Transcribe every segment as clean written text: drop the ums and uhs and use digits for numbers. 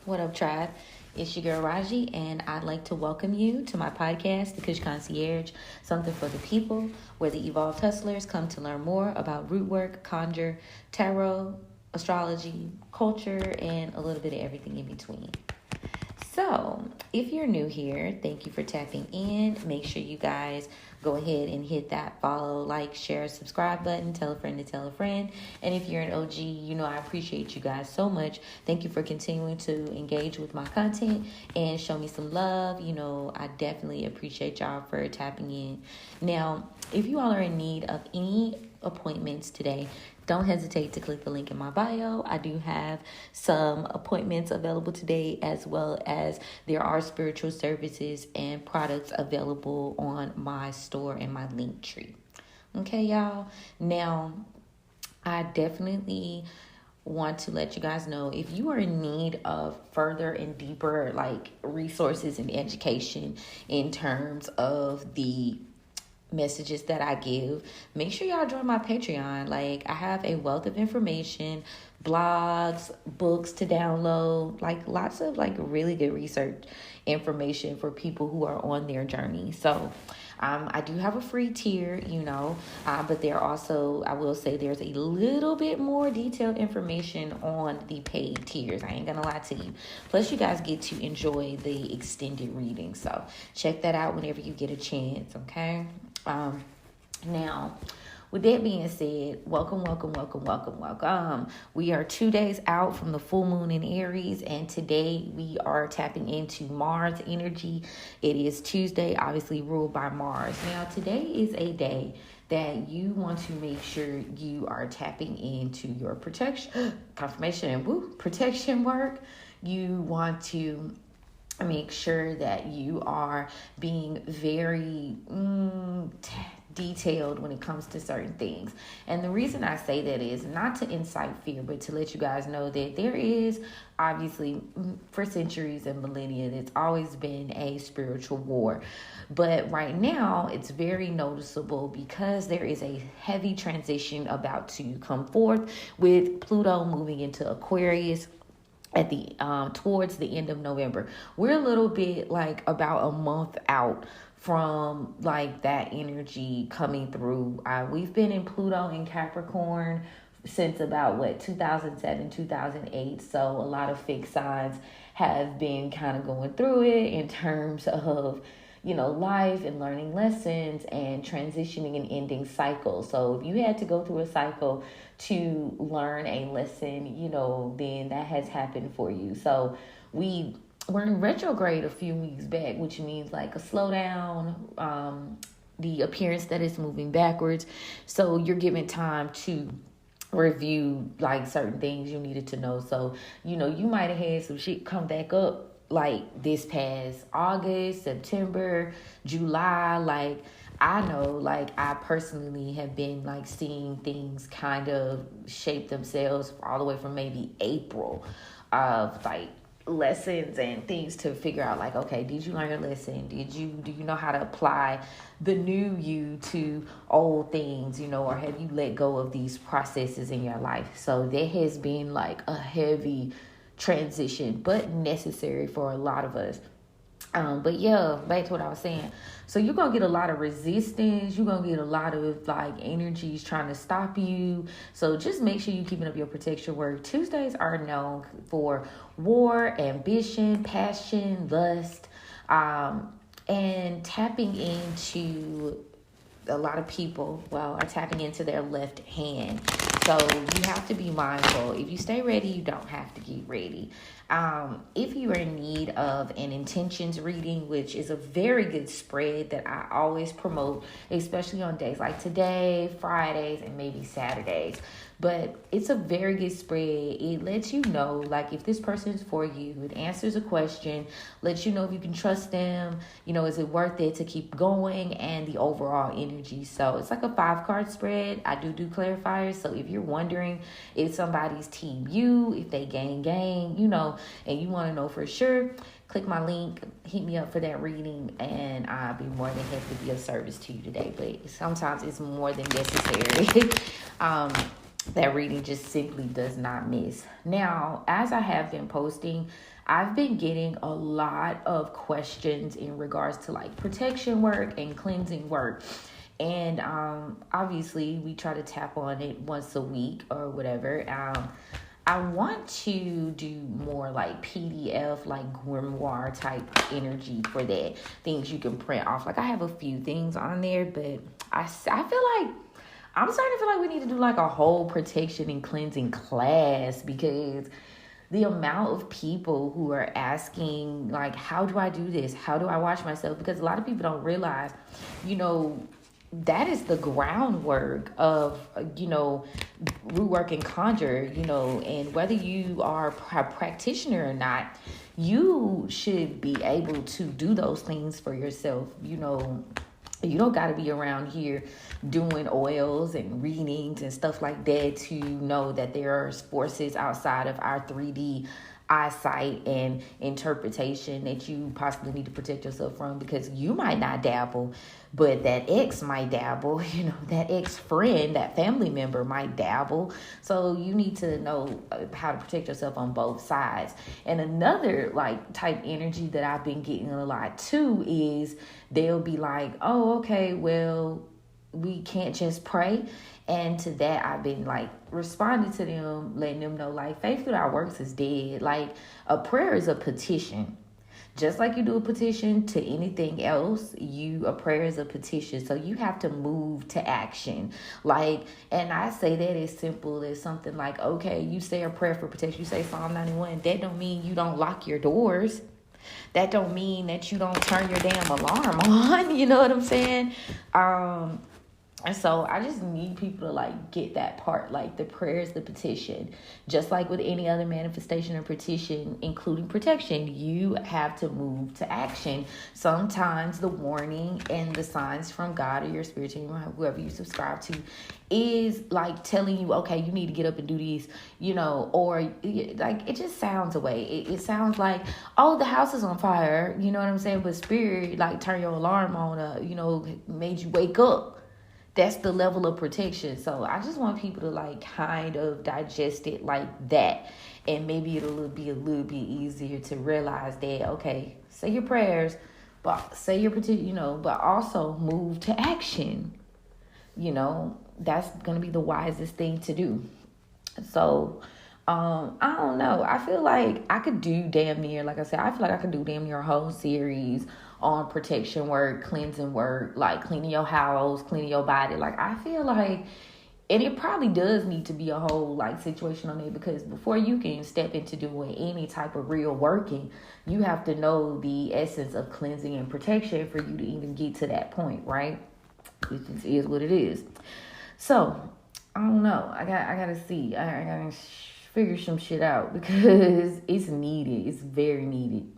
What up, tribe? It's your girl Raji, and I'd like to welcome you to my podcast, The Kush Concierge, something for the people, where the evolved hustlers come to learn more about root work, conjure, tarot, astrology, culture, and a little bit of everything in between. So, if you're new here, thank you for tapping in. Make sure you guys go ahead and hit that follow, like, share, subscribe button. Tell a friend to tell a friend. And if you're an OG, I appreciate you guys so much. Thank you for continuing to engage with my content and show me some love. I definitely appreciate y'all for tapping in. Now, if you all are in need of any appointments today, don't hesitate to click the link in my bio. I do have some appointments available today, as well as there are spiritual services and products available on my store and my link tree. Okay, y'all. Now, I definitely want to let you guys know, if you are in need of further and deeper resources and education in terms of the messages that I give, make sure y'all join my Patreon. I have a wealth of information, blogs, books to download, lots of really good research information for people who are on their journey. So I do have a free tier, but there also, I will say, there's a little bit more detailed information on the paid tiers. I ain't gonna lie to you. Plus, you guys get to enjoy the extended reading. So check that out whenever you get a chance, okay? Now, with that being said, welcome. We are 2 days out from the full moon in Aries, and today we are tapping into Mars energy. It is Tuesday, obviously ruled by Mars. Now, today is a day that you want to make sure you are tapping into your protection work. You want to make sure that you are being very detailed when it comes to certain things. And the reason I say that is not to incite fear, but to let you guys know that there is, obviously, for centuries and millennia, it's always been a spiritual war. But right now, it's very noticeable because there is a heavy transition about to come forth with Pluto moving into Aquarius at the towards the end of November. We're a little bit about a month out from that energy coming through. We've been in Pluto in Capricorn since about 2007, 2008. So a lot of fixed signs have been kind of going through it in terms of life and learning lessons and transitioning and ending cycles. So if you had to go through a cycle to learn a lesson, then that has happened for you. So we were in retrograde a few weeks back, which means a slowdown, the appearance that it's moving backwards. So you're given time to review certain things you needed to know. So, you might have had some shit come back up this past August, September, July. I know, I personally have been seeing things kind of shape themselves all the way from maybe April of lessons and things to figure out okay, did you learn a lesson? Do you know how to apply the new you to old things, or have you let go of these processes in your life? So there has been a heavy transition, but necessary for a lot of us. But yeah, back to what I was saying. So you're going to get a lot of resistance. You're going to get a lot of energies trying to stop you. So just make sure you're keeping up your protection work. Tuesdays are known for war, ambition, passion, lust, and tapping into, a lot of people, are tapping into their left hand. So you have to be mindful. If you stay ready, you don't have to get ready. If you are in need of an intentions reading, which is a very good spread that I always promote, especially on days like today, Fridays, and maybe Saturdays. But it's a very good spread. It lets you know, if this person is for you. It answers a question, lets you know if you can trust them. Is it worth it to keep going, and the overall energy. So it's a 5-card spread. I do clarifiers. So if you're wondering if somebody's team you, if they gang, and you want to know for sure, click my link, hit me up for that reading, and I'll be more than happy to be of service to you today. But sometimes it's more than necessary. that reading just simply does not miss. Now, as I have been posting, I've been getting a lot of questions in regards to like protection work and cleansing work. And obviously, we try to tap on it once a week or whatever. I want to do more like PDF, like grimoire type energy for that. Things you can print off. Like I have a few things on there, but I feel like I'm starting to feel like we need to do like a whole protection and cleansing class, because the amount of people who are asking, like, how do I do this? How do I wash myself? Because a lot of people don't realize, that is the groundwork of, root work and conjure, and whether you are a practitioner or not, you should be able to do those things for yourself. You don't got to be around here doing oils and readings and stuff like that to know that there are forces outside of our 3D eyesight and interpretation that you possibly need to protect yourself from, because you might not dabble, but that ex might dabble, that ex-friend, that family member might dabble. So you need to know how to protect yourself on both sides. And another like type energy that I've been getting a lot too is they'll be like, oh, okay, well, we can't just pray. And to that, I've been like responding to them, letting them know like faith without works is dead. Like a prayer is a petition. Just like you do a petition to anything else, a prayer is a petition. So you have to move to action. And I say that as simple as something like, okay, you say a prayer for protection. You say Psalm 91. That don't mean you don't lock your doors. That don't mean that you don't turn your damn alarm on. You know what I'm saying? And so I just need people to like get that part, like the prayer is the petition. Just like with any other manifestation or petition, including protection, you have to move to action. Sometimes the warning and the signs from God or your spirit team, or whoever you subscribe to, is like telling you, okay, you need to get up and do these, or like it just sounds away. It sounds like, oh, the house is on fire, you know what I'm saying? But spirit like turn your alarm on, made you wake up. That's the level of protection. So I just want people to like kind of digest it like that. And maybe it'll be a little bit easier to realize that, okay, say your prayers, but say your petition, but also move to action. That's going to be the wisest thing to do. So, I don't know. I feel like I could do damn near, like I said, I feel like I could do damn near a whole series on protection work, cleansing work, like cleaning your house, cleaning your body. Like I feel like, and it probably does need to be a whole like situation on it, because before you can step into doing any type of real working, you have to know the essence of cleansing and protection for you to even get to that point, right? It just is what it is. So I don't know. I gotta see. I gotta figure some shit out, because it's needed. It's very needed.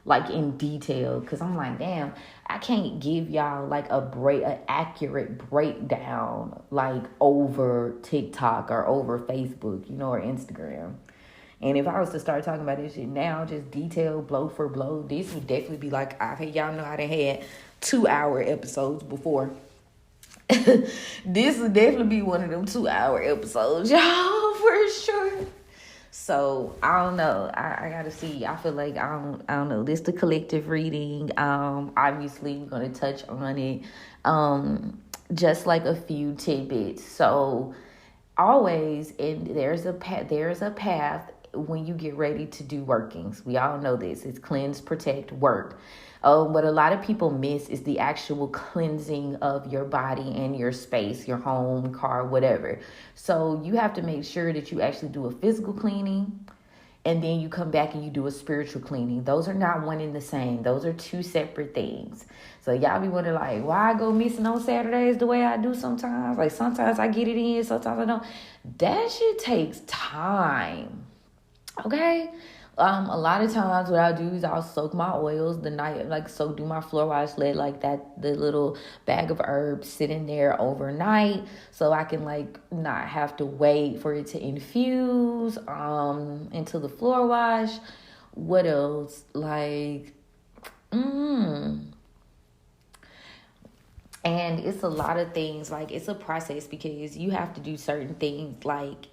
Like in detail, because I'm like, damn, I can't give y'all like an accurate breakdown like over TikTok or over Facebook, or Instagram. And if I was to start talking about this shit now, just detail blow for blow, this would definitely be like, y'all know I done had 2-hour episodes before. This would definitely be one of them 2-hour episodes, y'all, for sure. So I don't know. I gotta see. I feel like I don't know. This the collective reading. Obviously we're gonna touch on it. Just like a few tidbits. So always, and there's a path when you get ready to do workings. We all know this. It's cleanse, protect, work. What a lot of people miss is the actual cleansing of your body and your space, your home, car, whatever. So you have to make sure that you actually do a physical cleaning, and then you come back and you do a spiritual cleaning. Those are not one and the same. Those are two separate things. So y'all be wondering like, why I go missing on Saturdays the way I do sometimes? Like sometimes I get it in, sometimes I don't. That shit takes time. Okay? A lot of times what I'll do is I'll soak my oils the night, do my floor wash, let like that, the little bag of herbs sit in there overnight, so I can like not have to wait for it to infuse, into the floor wash. What else? And it's a lot of things, like it's a process because you have to do certain things like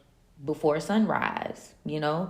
before sunrise, you know.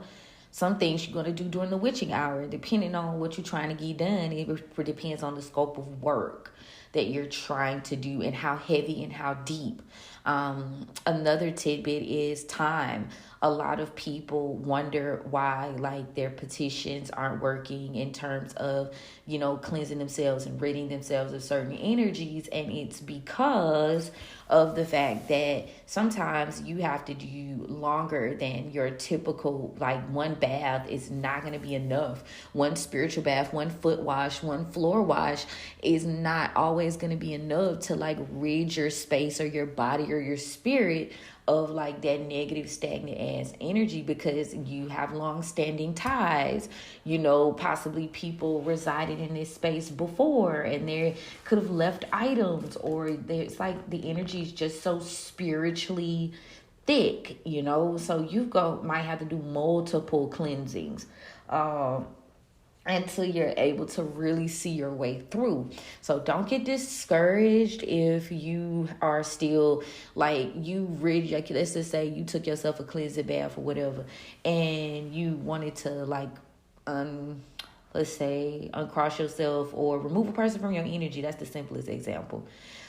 Some things you're going to do during the witching hour, depending on what you're trying to get done. It depends on the scope of work that you're trying to do and how heavy and how deep. Another tidbit is time. A lot of people wonder why like their petitions aren't working in terms of, you know, cleansing themselves and ridding themselves of certain energies. And it's because of the fact that sometimes you have to do longer than your typical, like one bath is not going to be enough. One spiritual bath, one foot wash, one floor wash is not always going to be enough to like rid your space or your body or your spirit of like that negative stagnant ass energy, because you have long-standing ties, you know, possibly people resided in this space before and they could have left items, or there's like the energy is just so spiritually thick, you know, so might have to do multiple cleansings until you're able to really see your way through. So don't get discouraged if you are still like like, let's just say you took yourself a cleansing bath or whatever and you wanted to like let's say uncross yourself or remove a person from your energy. That's the simplest example.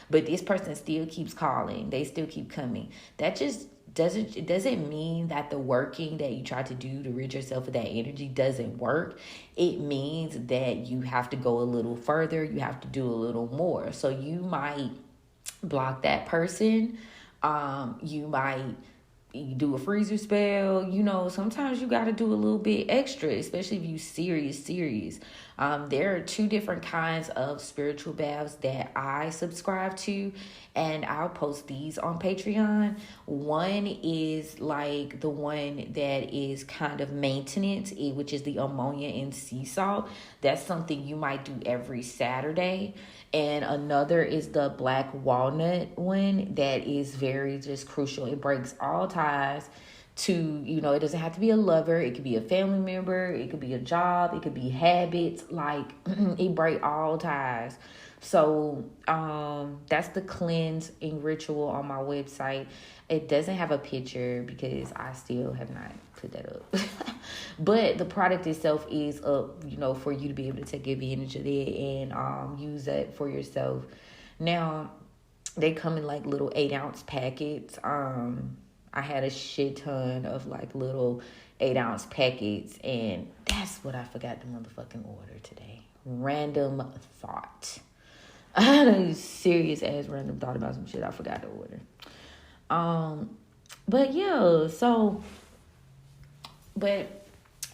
But this person still keeps calling, they still keep coming. That just doesn't mean that the working that you try to do to rid yourself of that energy doesn't work. It means that you have to go a little further, you have to do a little more. So you might block that person, you might do a freezer spell. You know, sometimes you got to do a little bit extra, especially if you serious. There are two different kinds of spiritual baths that I subscribe to, and I'll post these on Patreon. One is like the one that is kind of maintenance, which is the ammonia and sea salt. That's something you might do every Saturday. And another is the black walnut one that is very just crucial. It breaks all ties to, you know, it doesn't have to be a lover. It could be a family member. It could be a job. It could be habits. Like it break all ties. So that's the cleansing ritual on my website. It doesn't have a picture because I still have not put that up. But the product itself is up, you know, for you to be able to take advantage of it and use that for yourself. Now, they come in like little 8-ounce packets. I had a shit ton of like little 8-ounce packets, and that's what I forgot to motherfucking order today. Random thought. I had a serious ass random thought about some shit I forgot to order. But yeah, so, but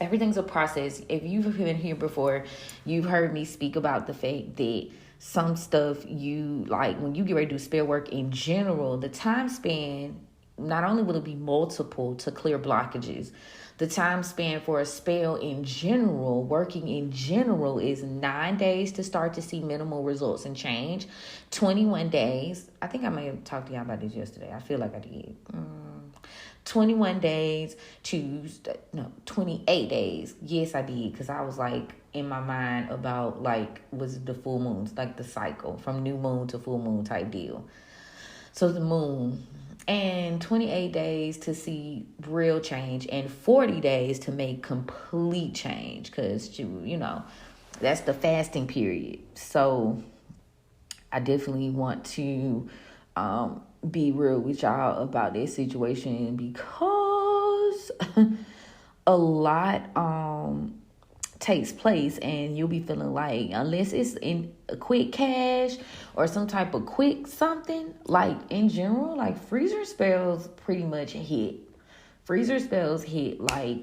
everything's a process. If you've been here before, you've heard me speak about the fact that some stuff you like when you get ready to do spell work in general, the time span, not only will it be multiple to clear blockages, the time span for a spell in general, working in general, is 9 days to start to see minimal results and change. 21 days. I think I may have talked to y'all about this yesterday. I feel like I did. 21 days to, 28 days. Yes, I did. Because I was like in my mind about like, was the full moons, like the cycle from new moon to full moon type deal. So the moon. And 28 days to see real change, and 40 days to make complete change, because you know that's the fasting period. So I definitely want to be real with y'all about this situation, because a lot takes place, and you'll be feeling like, unless it's in a quick cash or some type of quick something, like in general, like freezer spells pretty much hit. Freezer spells hit like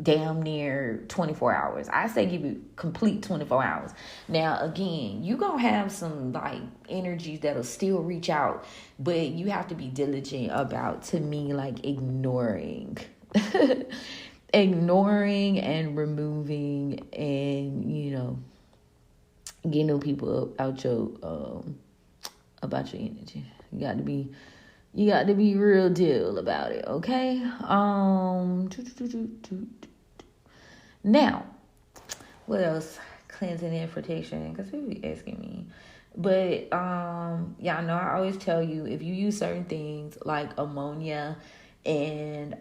damn near 24 hours. I say give it complete 24 hours. Now, again, you gonna have some like energies that'll still reach out, but you have to be diligent about, to me, like ignoring and removing, and you know, getting new people out your about your energy. You got to be real deal about it, okay? Now, what else? Cleansing and protection, because people be asking me. But y'all know I always tell you, if you use certain things like ammonia and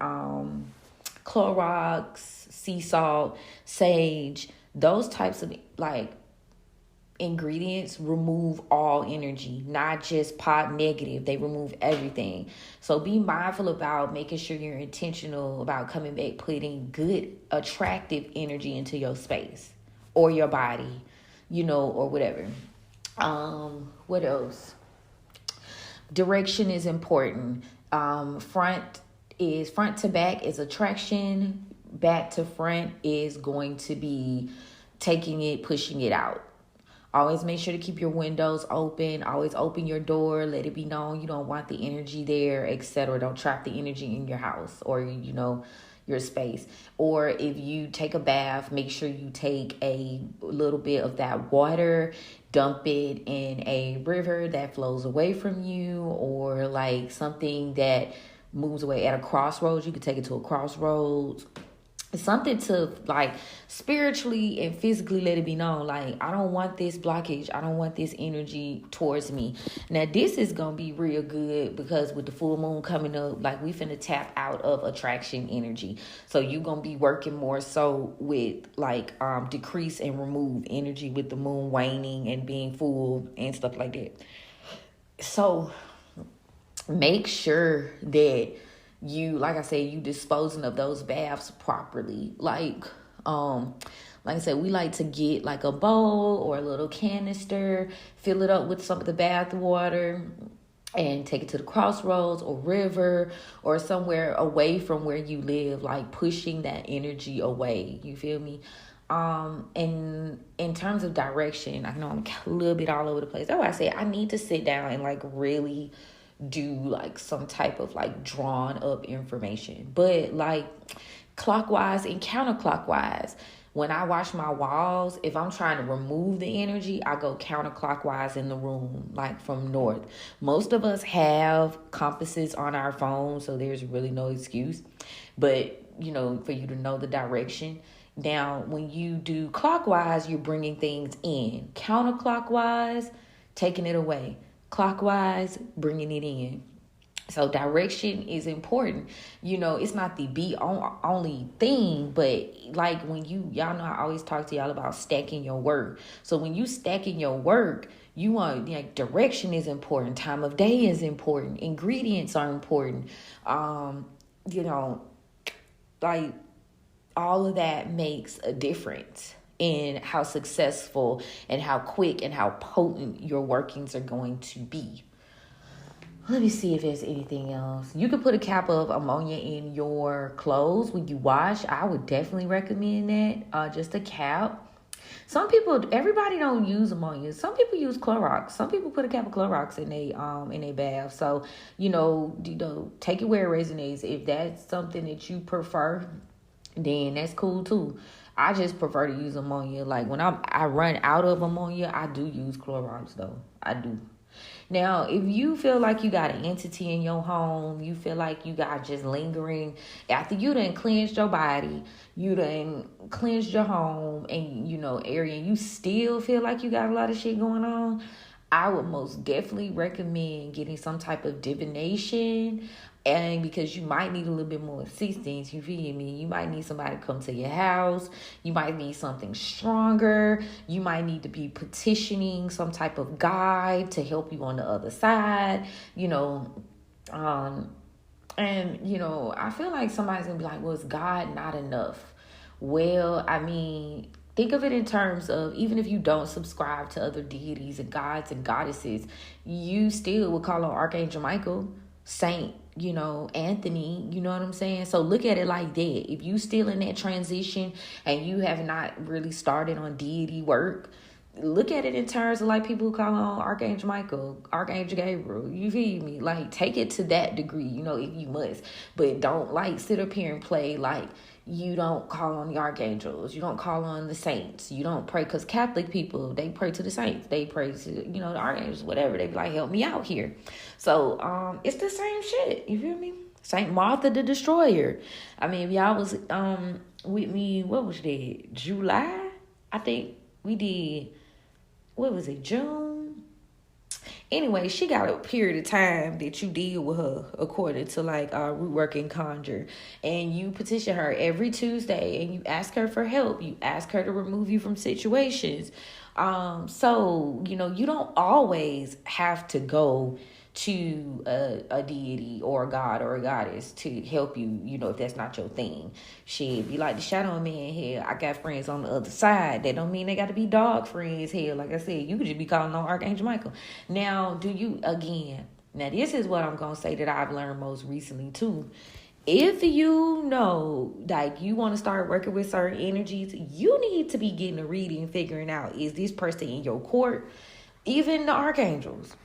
Clorox, sea salt, sage, those types of like ingredients remove all energy, not just pot negative. They remove everything. So be mindful about making sure you're intentional about coming back, putting good, attractive energy into your space or your body, or whatever. What else? Direction is important. Front to back is attraction. Back to front is going to be taking it, pushing it out. Always make sure to keep your windows open. Always open your door. Let it be known you don't want the energy there, etc. Don't trap the energy in your house or, your space. Or if you take a bath, make sure you take a little bit of that water, dump it in a river that flows away from you, or like something that moves away at a crossroads. You could take it to a crossroads. Something to like spiritually and physically let it be known, like, I don't want this blockage, I don't want this energy towards me. Now this is gonna be real good because with the full moon coming up, like, we finna tap out of attraction energy. So you gonna be working more so with like decrease and remove energy with the moon waning and being full and stuff like that. So make sure that you, like I said, you disposing of those baths properly. Like I said, we like to get like a bowl or a little canister, fill it up with some of the bath water, and take it to the crossroads or river or somewhere away from where you live, like pushing that energy away. You feel me? And in terms of direction, I know I'm a little bit all over the place. That's why I say I need to sit down and like really do like some type of like drawn up information, but like clockwise and counterclockwise. When I wash my walls, if I'm trying to remove the energy, I go counterclockwise in the room, like from north. Most of us have compasses on our phone, so there's really no excuse, but for you to know the direction. Now when you do clockwise, you're bringing things in. Counterclockwise, taking it away. Clockwise, bringing it in. So direction is important. It's not the be only thing, but like when y'all know I always talk to y'all about stacking your work. So when you stacking your work, you want, like, direction is important. Time of day is important. Ingredients are important. Like all of that makes a difference in how successful and how quick and how potent your workings are going to be. Let me see if there's anything else. You could put a cap of ammonia in your clothes when you wash. I would definitely recommend that. Just a cap. Everybody don't use ammonia. Some people use Clorox. Some people put a cap of Clorox in their bath. So, take it where it resonates. If that's something that you prefer, then that's cool too. I just prefer to use ammonia. Like when I run out of ammonia, I do use Clorox though. I do. Now, if you feel like you got an entity in your home, you feel like you got just lingering, after you done cleansed your body, you done cleansed your home and, area, and you still feel like you got a lot of shit going on, I would most definitely recommend getting some type of divination. And because you might need a little bit more assistance, you feel me? You might need somebody to come to your house. You might need something stronger. You might need to be petitioning some type of guide to help you on the other side, I feel like somebody's gonna be like, well, is God not enough? Well, I mean, think of it in terms of, even if you don't subscribe to other deities and gods and goddesses, you still would call on Archangel Michael, Saint, Anthony, you know what I'm saying? So look at it like that. If you still in that transition and you have not really started on deity work, look at it in terms of like people who call on Archangel Michael, Archangel Gabriel. You feel me? Like, take it to that degree, if you must. But don't like sit up here and play like you don't call on the archangels, you don't call on the saints, you don't pray, because Catholic people, they pray to the saints, they pray to the archangels, whatever. They be like, help me out here. So it's the same shit, you feel me? Saint Martha the Destroyer. I mean, if y'all was with me, what was that, July? I think we did, what was it, June? Anyway, she got a period of time that you deal with her according to like root work and conjure, and you petition her every Tuesday and you ask her for help. You ask her to remove you from situations. So you know, you don't always have to go to a deity or a god or a goddess to help you, you know, if that's not your thing. Shit, be like the shadow man here. I got friends on the other side. That don't mean they got to be dog friends here. Like I said, you could just be calling on Archangel Michael. Now, now this is what I'm going to say that I've learned most recently too. If you know, like, you want to start working with certain energies, you need to be getting a reading, figuring out, is this person in your court? Even the archangels.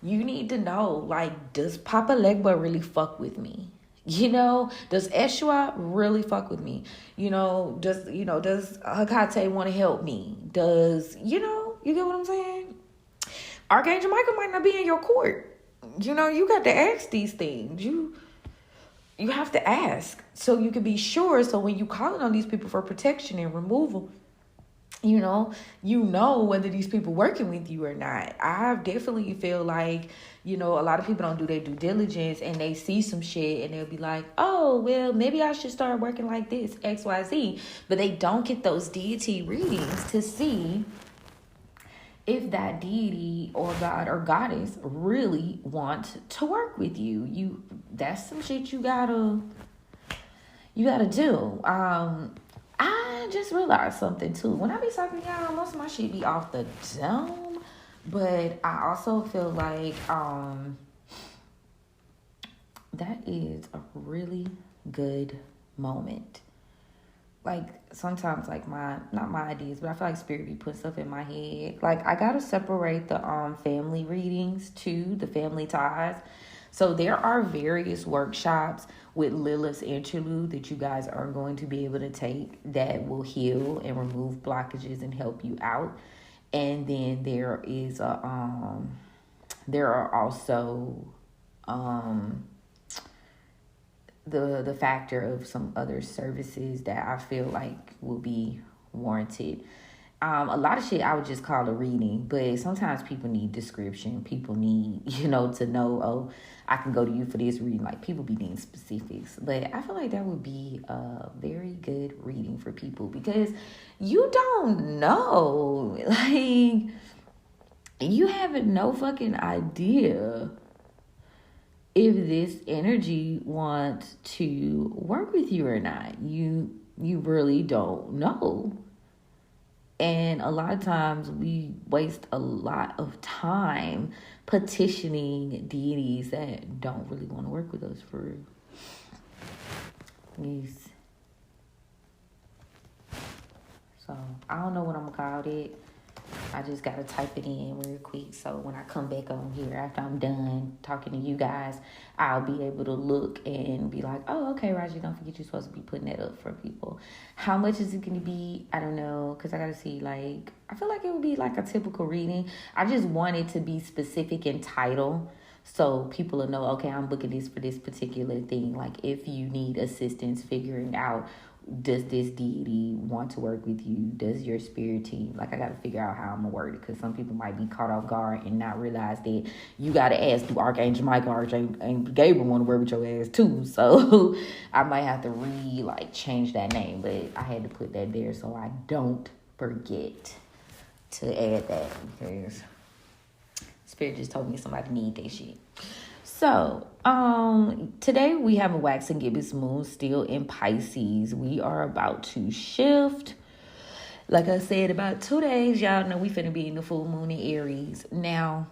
You need to know, like, does Papa Legba really fuck with me? You know, does Eshua really fuck with me? Does Hecate want to help me? You get what I'm saying? Archangel Michael might not be in your court. You got to ask these things. You have to ask so you can be sure. So when you calling on these people for protection and removal, you know whether these people working with you or not. I definitely feel like, a lot of people don't do their due diligence and they see some shit and they'll be like, oh, well, maybe I should start working like this, XYZ. But they don't get those deity readings to see if that deity or God or goddess really want to work with you. That's some shit you gotta do. I just realized something too. When I be talking to y'all, most of my shit be off the dome. But I also feel like that is a really good moment. Like, sometimes, like, not my ideas, but I feel like Spirit be putting stuff in my head. Like, I gotta separate the family readings to the family ties. So there are various workshops with Lilith's Interlude that you guys are going to be able to take that will heal and remove blockages and help you out. And then there are also the factor of some other services that I feel like will be warranted. A lot of shit I would just call a reading, but sometimes people need description. People need, to know, oh, I can go to you for this reading. Like, people be needing specifics. But I feel like that would be a very good reading for people because you don't know. Like, you have no fucking idea if this energy wants to work with you or not. You really don't know. And a lot of times we waste a lot of time petitioning deities that don't really want to work with us for these. So I don't know what I'm gonna call it. I just gotta type it in real quick. So when I come back on here after I'm done talking to you guys, I'll be able to look and be like, oh, okay, Roger, don't forget you're supposed to be putting that up for people. How much is it going to be? I don't know, because I gotta see, like, I feel like it would be like a typical reading. I just want it to be specific in title so people will know, okay, I'm booking this for this particular thing. Like, if you need assistance figuring out, does this deity want to work with you? Does your spirit team? Like, I got to figure out how I'm going to word it because some people might be caught off guard and not realize that you got to ask, do Archangel Michael, Archangel Gabriel want to work with your ass too? So I might have to change that name, but I had to put that there so I don't forget to add that because Spirit just told me somebody need that shit. So, today we have a wax and gibbous moon still in Pisces. We are about to shift. Like I said, about 2 days, y'all know we finna be in the full moon in Aries. Now,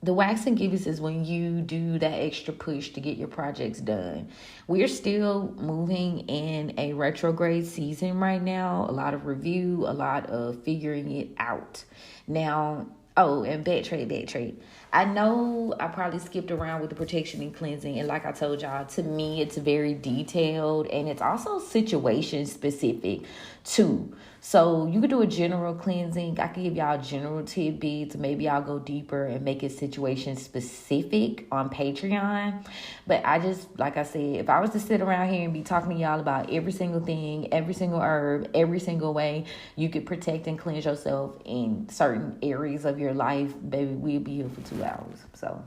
the wax and gibbous is when you do that extra push to get your projects done. We're still moving in a retrograde season right now. A lot of review, a lot of figuring it out. Now, oh, and backtrack. I know I probably skipped around with the protection and cleansing. And like I told y'all, to me, it's very detailed and it's also situation specific too. So you could do a general cleansing. I could give y'all general tidbits. Maybe I'll go deeper and make it situation specific on Patreon. But I just, like I said, if I was to sit around here and be talking to y'all about every single thing, every single herb, every single way you could protect and cleanse yourself in certain areas of your life, baby, we'll be here for 2 hours. So,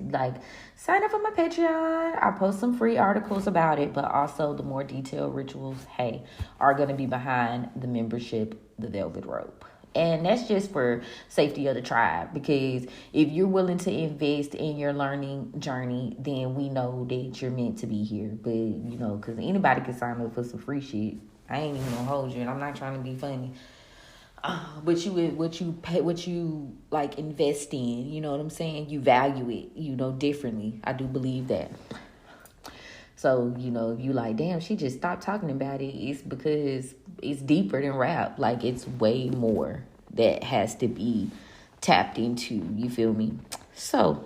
like, sign up for my Patreon. I post some free articles about it, but also the more detailed rituals, hey, are going to be behind the membership, the Velvet Rope. And that's just for safety of the tribe, because if you're willing to invest in your learning journey, then we know that you're meant to be here. But, you know, because anybody can sign up for some free shit. I ain't even gonna hold you, and I'm not trying to be funny. But what you like invest in, you know what I'm saying? You value it, you know, differently. I do believe that. So, you know, if you like, damn, she just stopped talking about it, it's because it's deeper than rap. Like, it's way more that has to be tapped into, you feel me? So,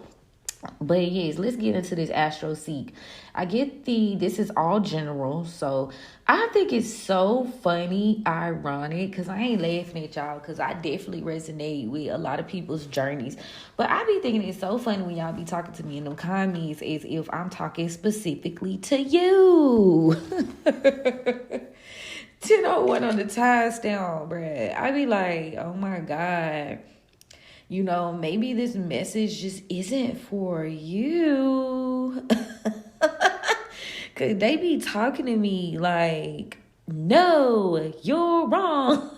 but yes, let's get into this Astro Seek. I get this is all general, so I think it's so funny, ironic, because I ain't laughing at y'all, because I definitely resonate with a lot of people's journeys. But I be thinking it's so funny when y'all be talking to me in them comments as if I'm talking specifically to you. 10:01 on the timestamp, bruh. I be like, oh my God. You know, maybe this message just isn't for you. Because they be talking to me like, no, you're wrong.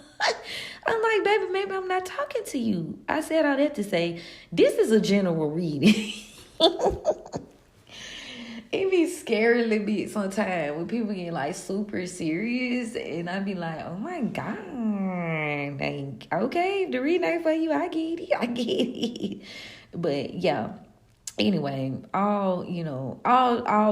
I'm like, baby, maybe I'm not talking to you. I said all that to say, this is a general reading. It be scarily bit sometimes when people get like super serious, and I be like, oh my God, like, okay, the reading ain't for you, I get it. But yeah, anyway, all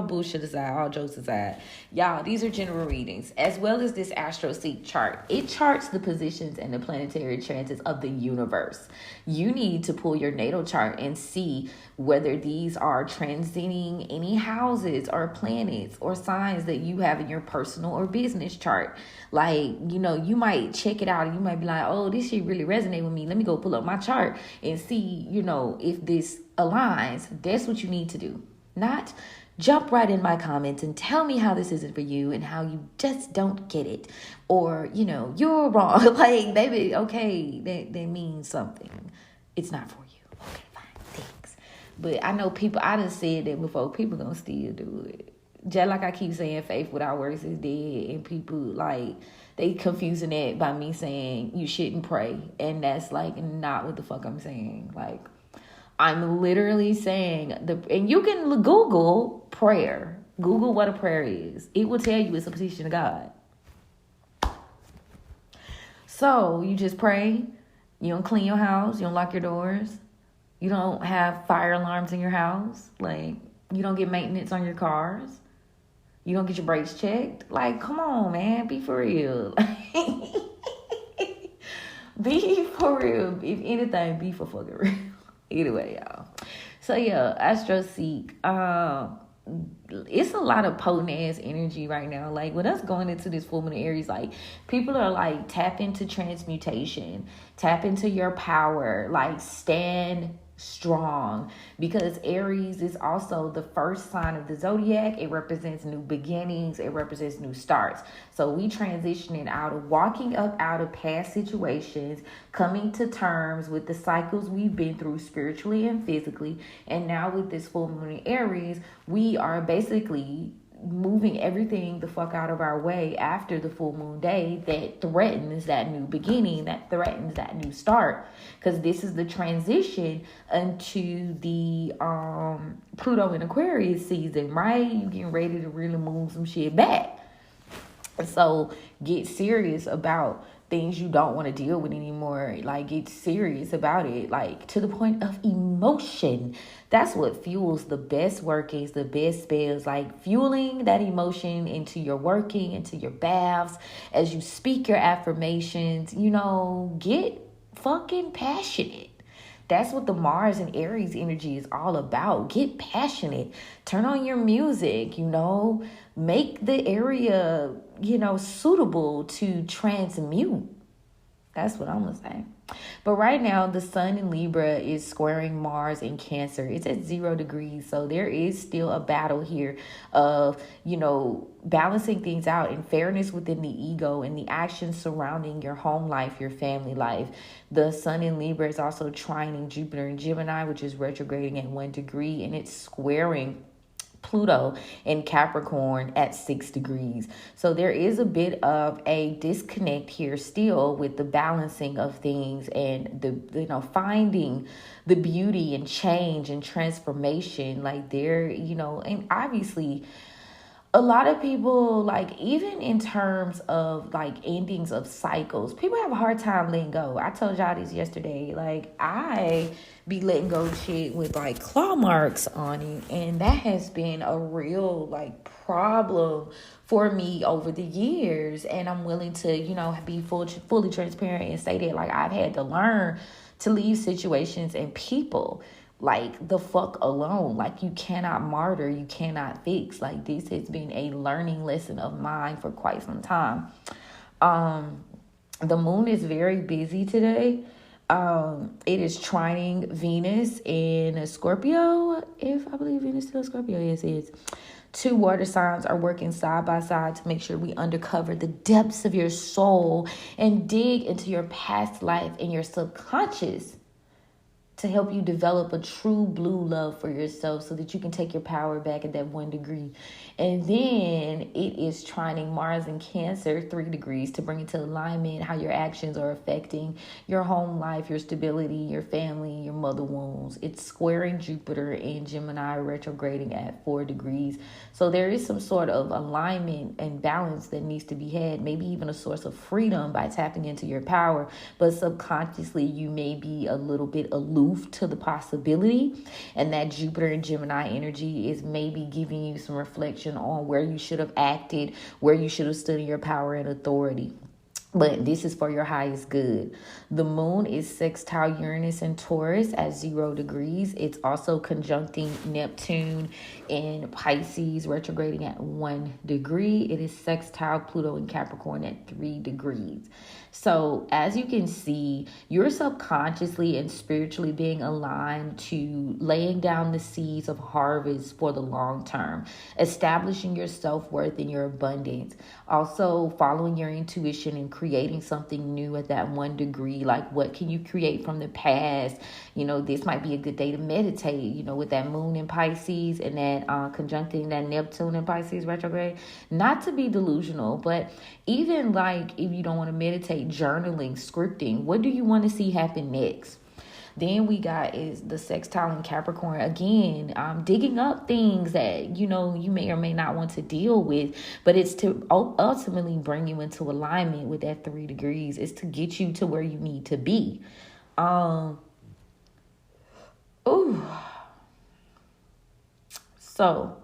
bullshit aside, all jokes aside, y'all, these are general readings, as well as this Astro Seek chart. It charts the positions and the planetary transits of the universe. You need to pull your natal chart and see whether these are transiting any houses or planets or signs that you have in your personal or business chart. Like, you know, you might check it out and you might be like, oh, this shit really resonate with me. Let me go pull up my chart and see, you know, if this aligns. That's what you need to do. Not jump right in my comments and tell me how this isn't for you and how you just don't get it. Or, you know, you're wrong. Like, baby, okay, that means something. It's not for you. Okay, fine, thanks. But I know people, I done said that before, people gonna still do it. Just like I keep saying, faith without works is dead. And people, like, they confusing that by me saying you shouldn't pray. And that's, like, not what the fuck I'm saying. Like, I'm literally saying, and you can Google prayer. Google what a prayer is. It will tell you it's a petition to God. So, you just pray. You don't clean your house. You don't lock your doors. You don't have fire alarms in your house. Like, you don't get maintenance on your cars. You don't get your brakes checked. Like, come on, man. Be for real. Be for real. If anything, be for fucking real. Anyway, y'all. So, yeah, Astro Seek. It's a lot of potent ass energy right now. Like, with us going into this full moon Aries, like, people are like, tap into transmutation, tap into your power, like, stand strong, because Aries is also the first sign of the zodiac. It represents new beginnings, it represents new starts. So we transitioning out of walking up out of past situations, coming to terms with the cycles we've been through spiritually and physically. And now with this full moon in Aries, we are basically moving everything the fuck out of our way after the full moon day that threatens that new beginning, that threatens that new start, because this is the transition into the Pluto in Aquarius season, right? You getting ready to really move some shit back. So get serious about things you don't want to deal with anymore. Like, get serious about it, like, to the point of emotion. That's what fuels the best workings, the best spells, like fueling that emotion into your working, into your baths, as you speak your affirmations. You know, get fucking passionate. That's what the Mars and Aries energy is all about. Get passionate. Turn on your music, make the area, suitable to transmute. That's what I'm going to say. But right now, the sun in Libra is squaring Mars in Cancer. It's at 0 degrees. So there is still a battle here of, balancing things out and fairness within the ego and the actions surrounding your home life, your family life. The sun in Libra is also trining Jupiter in Gemini, which is retrograding at 1 degree, and it's squaring Pluto in Capricorn at 6 degrees. So there is a bit of a disconnect here still with the balancing of things and the finding the beauty and change and transformation. Like there, and obviously a lot of people, like, even in terms of like endings of cycles, people have a hard time letting go. I told y'all this yesterday. Like, I be letting go of shit with like claw marks on it, and that has been a real like problem for me over the years. And I'm willing to be fully transparent and say that, like, I've had to learn to leave situations and people like the fuck alone. Like, you cannot martyr, you cannot fix. Like, this has been a learning lesson of mine for quite some time. The moon is very busy today. It is trining Venus in Scorpio. If I believe Venus is still Scorpio, yes, it is. 2 water signs are working side by side to make sure we uncover the depths of your soul and dig into your past life and your subconscious to help you develop a true blue love for yourself so that you can take your power back at that 1 degree. And then it is trining Mars in Cancer, 3 degrees, to bring into alignment how your actions are affecting your home life, your stability, your family, your mother wounds. It's squaring Jupiter in Gemini, retrograding at 4 degrees. So there is some sort of alignment and balance that needs to be had, maybe even a source of freedom by tapping into your power. But subconsciously, you may be a little bit aloof to the possibility, and that Jupiter and Gemini energy is maybe giving you some reflection on where you should have acted, where you should have stood in your power and authority. But this is for your highest good. The moon is sextile Uranus and Taurus at 0 degrees. It's also conjuncting Neptune in Pisces, retrograding at 1 degree. It is sextile Pluto in Capricorn at 3 degrees. So as you can see, you're subconsciously and spiritually being aligned to laying down the seeds of harvest for the long term, establishing your self-worth and your abundance, also following your intuition and creating something new at that 1 degree. Like, what can you create from the past? This might be a good day to meditate, with that moon in Pisces and that conjuncting that Neptune in Pisces retrograde. Not to be delusional, but even like if you don't want to meditate, journaling, scripting, what do you want to see happen next? Then we got is the sextile in Capricorn. Again, digging up things that, you may or may not want to deal with, but it's to ultimately bring you into alignment with that 3 degrees. It's to get you to where you need to be. So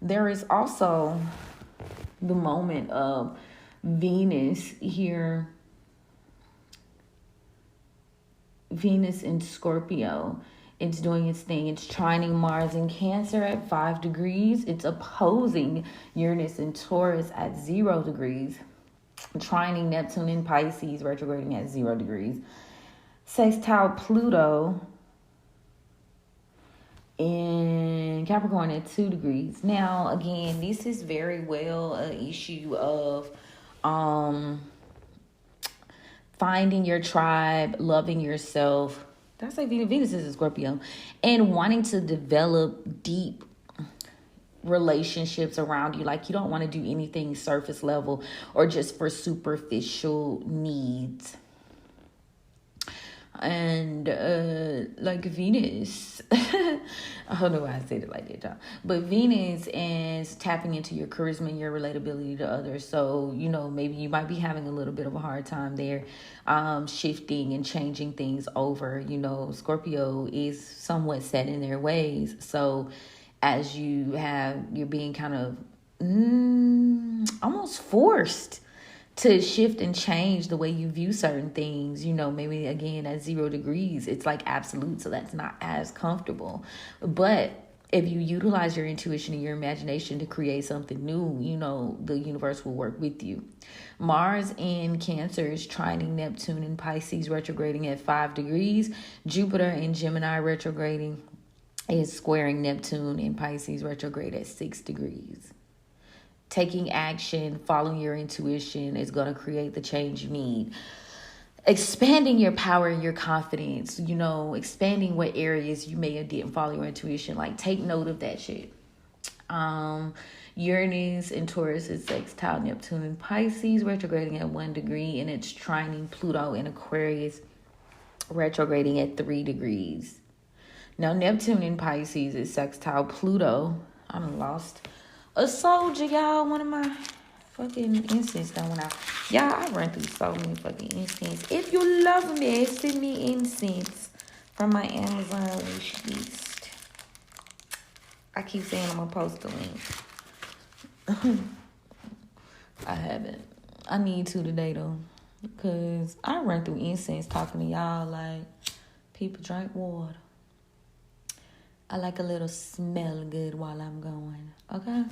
there is also the moment of Venus here. Venus in Scorpio. It's doing its thing. It's trining Mars in Cancer at 5 degrees. It's opposing Uranus in Taurus at 0 degrees. Trining Neptune in Pisces, retrograding at 0 degrees. Sextile Pluto in Capricorn at 2 degrees. Now, again, this is very well an issue of finding your tribe, loving yourself. That's like Venus is a Scorpio. And wanting to develop deep relationships around you. Like, you don't want to do anything surface level or just for superficial needs. And like Venus, I don't know why I said it like that, y'all. But Venus is tapping into your charisma and your relatability to others. So, maybe you might be having a little bit of a hard time there, shifting and changing things over. Scorpio is somewhat set in their ways. So as you're being kind of almost forced to shift and change the way you view certain things. Maybe again at 0 degrees, it's like absolute, so that's not as comfortable. But if you utilize your intuition and your imagination to create something new, the universe will work with you. Mars in Cancer is trining Neptune in Pisces, retrograding at 5 degrees. Jupiter in Gemini, retrograding, is squaring Neptune in Pisces, retrograde at 6 degrees. Taking action, following your intuition is going to create the change you need. Expanding your power and your confidence, expanding what areas you may have didn't follow your intuition. Like, take note of that shit. Uranus in Taurus is sextile Neptune in Pisces, retrograding at 1 degree, and it's trining Pluto in Aquarius, retrograding at 3 degrees. Now, Neptune in Pisces is sextile Pluto. I'm lost a soldier, y'all. One of my fucking incense done went out. Y'all, I run through so many fucking incense. If you love me, send me incense from my Amazon wish list. I keep saying I'm gonna post the link. I haven't. I need to today though, because I run through incense talking to y'all like people drink water. I like a little smell good while I'm going, okay?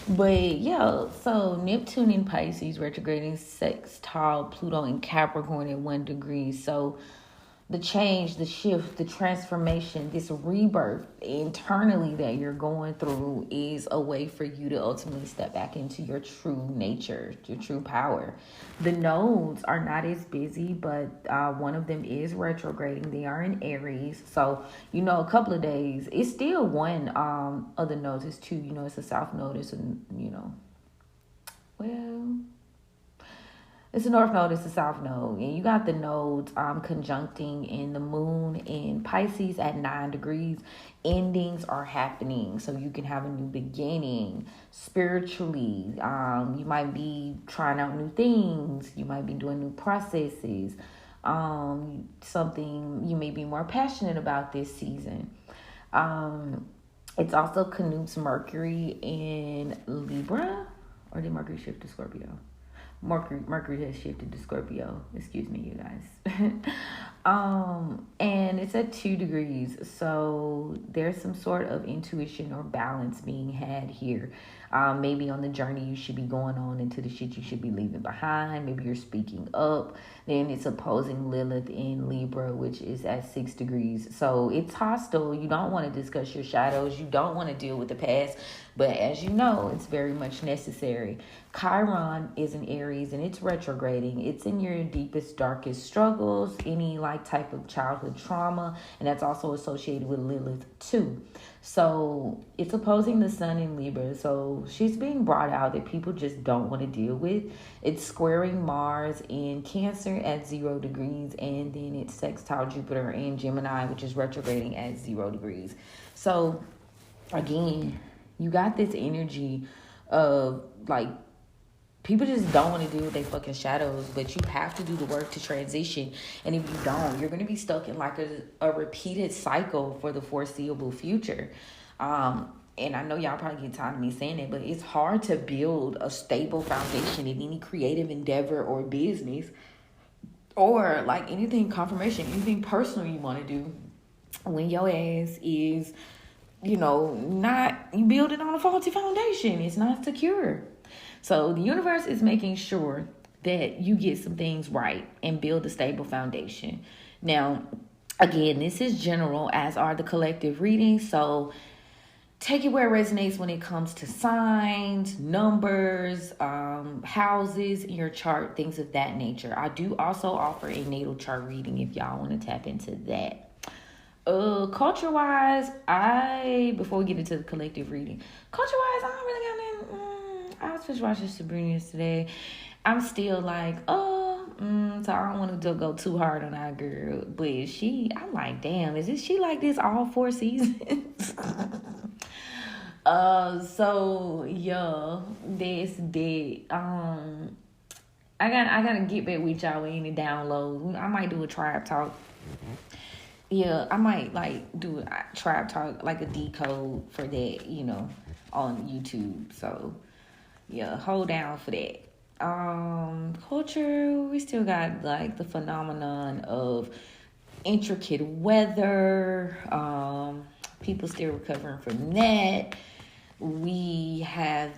But yeah, so Neptune in Pisces retrograding sextile Pluto in Capricorn at 1 degree. So the change, the shift, the transformation, this rebirth internally that you're going through is a way for you to ultimately step back into your true nature, your true power. The nodes are not as busy, but one of them is retrograding. They are in Aries. So, a couple of days, it's still one of the nodes. It's two, it's a south node. It's it's a north node, it's a south node. And you got the nodes conjuncting in the moon in Pisces at 9 degrees. Endings are happening, so you can have a new beginning spiritually. You might be trying out new things. You might be doing new processes. Something you may be more passionate about this season. It's also Canute's Mercury in Libra. Or did Mercury shift to Scorpio? Mercury has shifted to Scorpio. Excuse me, you guys. And it's at 2 degrees. So there's some sort of intuition or balance being had here. Maybe on the journey you should be going on into the shit you should be leaving behind. Maybe you're speaking up. Then it's opposing Lilith in Libra, which is at 6 degrees. So it's hostile. You don't want to discuss your shadows. You don't want to deal with the past. But as you know, it's very much necessary. Chiron is in Aries and it's retrograding. It's in your deepest, darkest struggles, any type of childhood trauma. And that's also associated with Lilith too. So it's opposing the sun in Libra. So she's being brought out that people just don't want to deal with. It's squaring Mars in Cancer at 0 degrees. And then it's sextile Jupiter in Gemini, which is retrograding at 0 degrees. So again, you got this energy of people just don't want to deal with their fucking shadows, but you have to do the work to transition. And if you don't, you're going to be stuck in a repeated cycle for the foreseeable future. And I know y'all probably get tired of me saying it, but it's hard to build a stable foundation in any creative endeavor or business or anything confirmation, anything personal you want to do when your ass is, not you build it on a faulty foundation. It's not secure. So the universe is making sure that you get some things right and build a stable foundation. Now, again, this is general, as are the collective readings. So take it where it resonates when it comes to signs, numbers, houses in your chart, things of that nature. I do also offer a natal chart reading if y'all want to tap into that. Culture-wise, before we get into the collective reading, culture-wise, I don't really got nothing. I was just watching Sabrina today. I'm still so I don't want to go too hard on our girl. But I'm like, damn, is she like this all 4 seasons? So yeah, that's that. I gotta get back with y'all with any downloads. I might do a tribe talk. Yeah, I might do a tribe talk, a decode for that, on YouTube. So yeah, hold down for that. Culture, we still got like the phenomenon of intricate weather. People still recovering from that. We have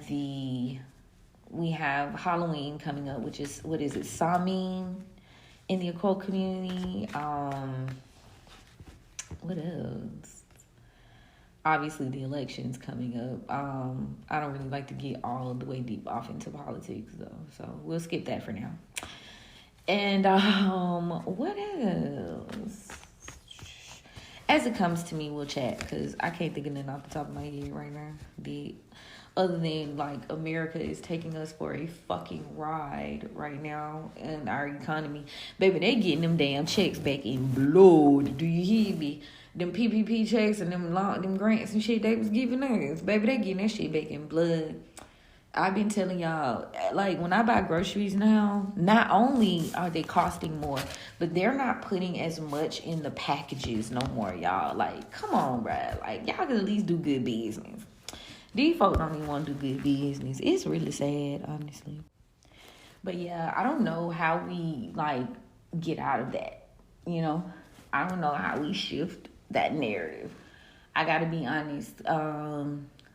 Halloween coming up, which is, what is it, Samhain in the occult community. What else? Obviously, the election's coming up. I don't really like to get all the way deep off into politics, though, so we'll skip that for now. And what else? As it comes to me, we'll chat, because I can't think of nothing off the top of my head right now. Other than, like, America is taking us for a fucking ride right now in our economy. Baby, they getting them damn checks back in blood. Do you hear me? Them PPP checks and them grants and shit they was giving us. Baby, they getting that shit back in blood. I've been telling y'all, like, when I buy groceries now, not only are they costing more, but they're not putting as much in the packages no more, y'all. Like, come on, bruh. Like, y'all can at least do good business. These folks don't even want to do good business. It's really sad, honestly. But yeah, I don't know how we, like, get out of that, you know? I don't know how we shift that narrative. I gotta be honest.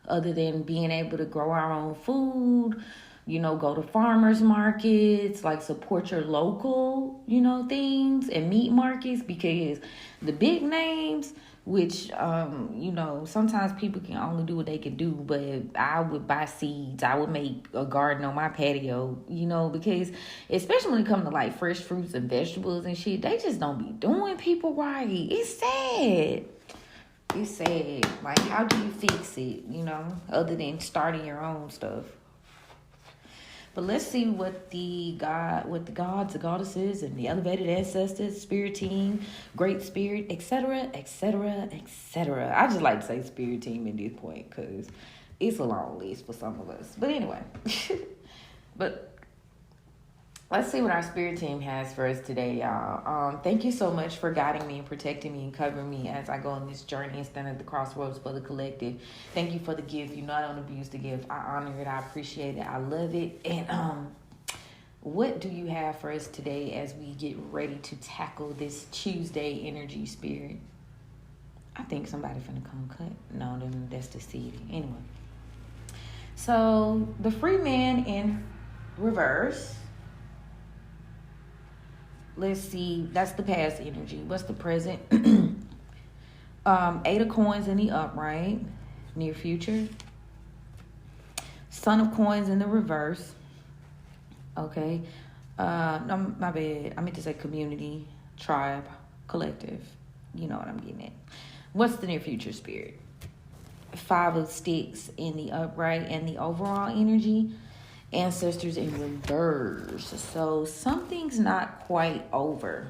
Other than being able to grow our own food, you know, go to farmers markets, like support your local, you know, things and meat markets, because the big names, which, you know, sometimes people can only do what they can do, but I would buy seeds. I would make a garden on my patio, you know, because especially when it comes to like fresh fruits and vegetables and shit, they just don't be doing people right. It's sad. It's sad. Like, how do you fix it, you know, other than starting your own stuff? But let's see what the gods, the goddesses, and the elevated ancestors, spirit team, great spirit, etc., etc., etc. I just like to say spirit team at this point because it's a long list for some of us. But anyway, but let's see what our spirit team has for us today, y'all. Thank you so much for guiding me and protecting me and covering me as I go on this journey and stand at the crossroads for the collective. Thank you for the gift. You know I don't abuse the gift. I honor it. I appreciate it. I love it. And what do you have for us today as we get ready to tackle this Tuesday energy, spirit? I think somebody finna come cut. No, that's the seed. Anyway. So the free man in reverse. Let's see, that's the past energy. What's the present? 8 of coins in the upright, near future. Son of coins in the reverse. Okay. No, my bad. I meant to say community, tribe, collective. You know what I'm getting at. What's the near future, spirit? 5 of sticks in the upright and the overall energy. Ancestors in reverse. So something's not quite over,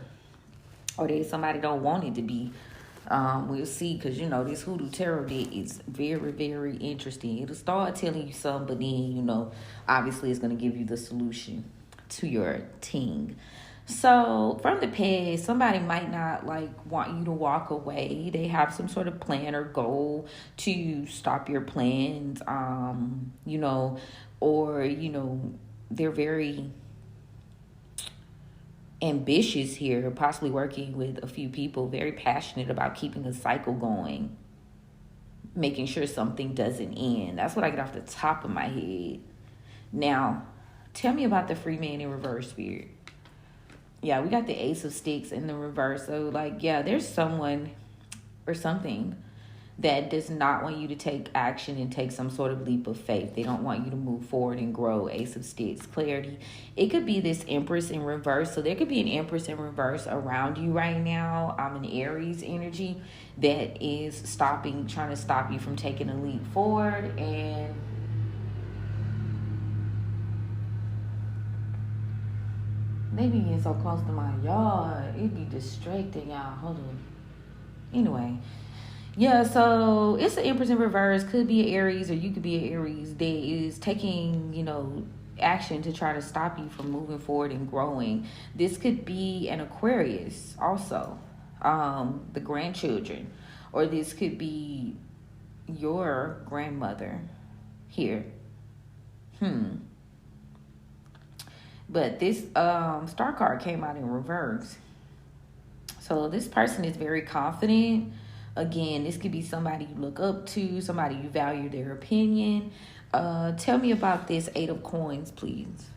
or somebody don't want it to be. We'll see, because you know this hoodoo tarot deck is very, very interesting. It'll start telling you something, but then you know obviously it's going to give you the solution to your thing. So from the past, somebody might not like want you to walk away. They have some sort of plan or goal to stop your plans. You know, or you know, they're very ambitious here, possibly working with a few people, very passionate about keeping a cycle going, making sure something doesn't end. That's what I get off the top of my head. Now, tell me about the free man in reverse, spirit. Yeah, we got the ace of sticks in the reverse. So, like, yeah, there's someone or something that does not want you to take action and take some sort of leap of faith. They don't want you to move forward and grow. Ace of sticks, clarity. It could be this empress in reverse. So there could be an empress in reverse around you right now. An Aries energy that is trying to stop you from taking a leap forward. And they be getting so close to my yard. It'd be distracting, y'all. Hold on. Anyway. Yeah, so it's an Empress in reverse. Could be an Aries, or you could be an Aries that is taking, you know, action to try to stop you from moving forward and growing. This could be an Aquarius also, the grandchildren, or this could be your grandmother here. But this star card came out in reverse. So this person is very confident. Again, this could be somebody you look up to, somebody you value their opinion. Tell me about this Eight of Coins, please.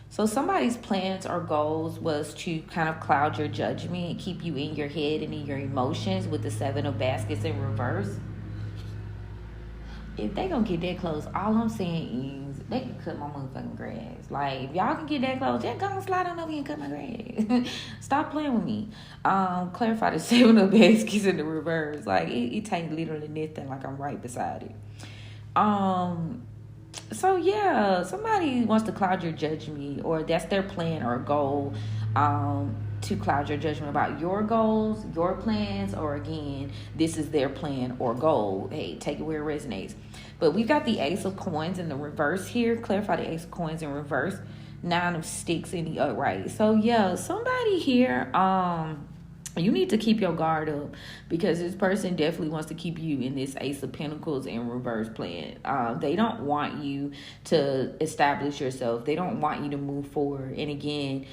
So somebody's plans or goals was to kind of cloud your judgment, keep you in your head and in your emotions with the Seven of Baskets in reverse. If they gonna get that close, all I'm saying is they can cut my motherfucking grass. Like, if y'all can get that close, just go slide on over here and cut my grass. Stop playing with me. Clarify the Seven of Baskets in the reverse. Like, it takes literally nothing. Like, I'm right beside it. So yeah, somebody wants to cloud your judgment, or that's their plan or goal, to cloud your judgment about your goals, your plans, or again, this is their plan or goal. Hey, take it where it resonates. But we've got the Ace of Coins in the reverse here. Clarify the Ace of Coins in reverse. Nine of Sticks in the upright. So yeah, somebody here, you need to keep your guard up, because this person definitely wants to keep you in this Ace of Pentacles in reverse plan. They don't want you to establish yourself. They don't want you to move forward. And again,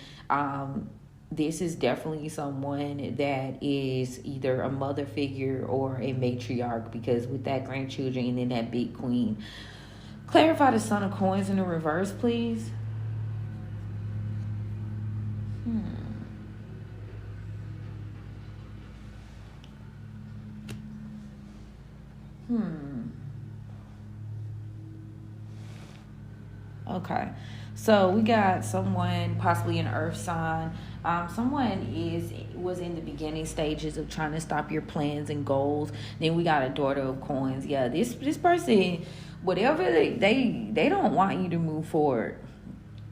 this is definitely someone that is either a mother figure or a matriarch, because with that grandchildren and then that big queen. Clarify the Son of Coins in the reverse, please. Okay. So we got someone, possibly an earth sign. Someone was in the beginning stages of trying to stop your plans and goals. Then we got a Daughter of Coins. Yeah, this person, whatever they don't want you to move forward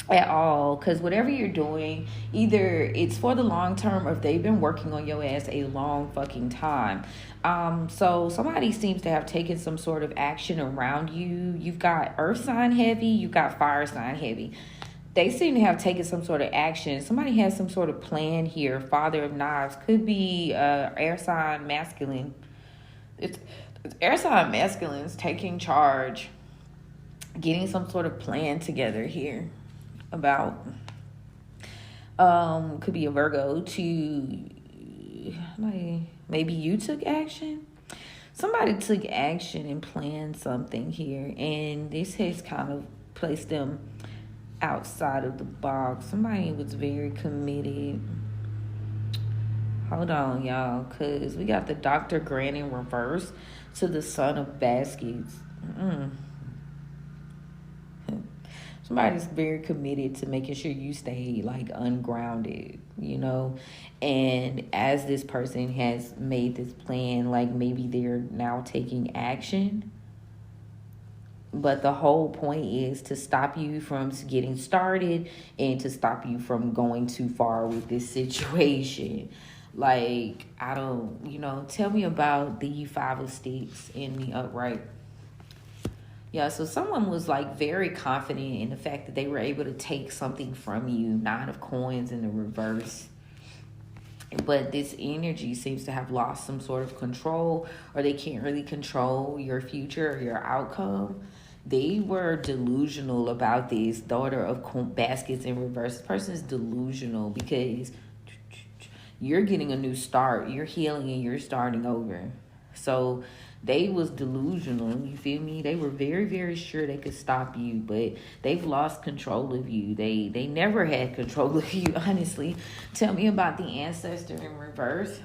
at all, because whatever you're doing, either it's for the long term or if they've been working on your ass a long fucking time. So somebody seems to have taken some sort of action around you. You've got earth sign heavy, you've got fire sign heavy. They seem to have taken some sort of action. Somebody has some sort of plan here. Father of Knives could be air sign masculine. It's air sign masculines taking charge, getting some sort of plan together here about could be a Virgo to maybe you took action. Somebody took action and planned something here, and this has kind of placed them outside of the box. Somebody was very committed. Hold on, y'all, because we got the Dr. Grant in reverse to the Son of Baskets. Somebody's very committed to making sure you stay like ungrounded, you know. And as this person has made this plan, like maybe they're now taking action. But the whole point is to stop you from getting started and to stop you from going too far with this situation. Like, I don't, tell me about the Five of Sticks in the upright. Yeah, so someone was like very confident in the fact that they were able to take something from you. Nine of Coins in the reverse. But this energy seems to have lost some sort of control, or they can't really control your future or your outcome. They were delusional about this. Daughter of Baskets in reverse. This person is delusional because you're getting a new start. You're healing and you're starting over. So they was delusional, you feel me? They were very, very sure they could stop you, but they've lost control of you. They never had control of you, honestly. Tell me about the Ancestor in reverse.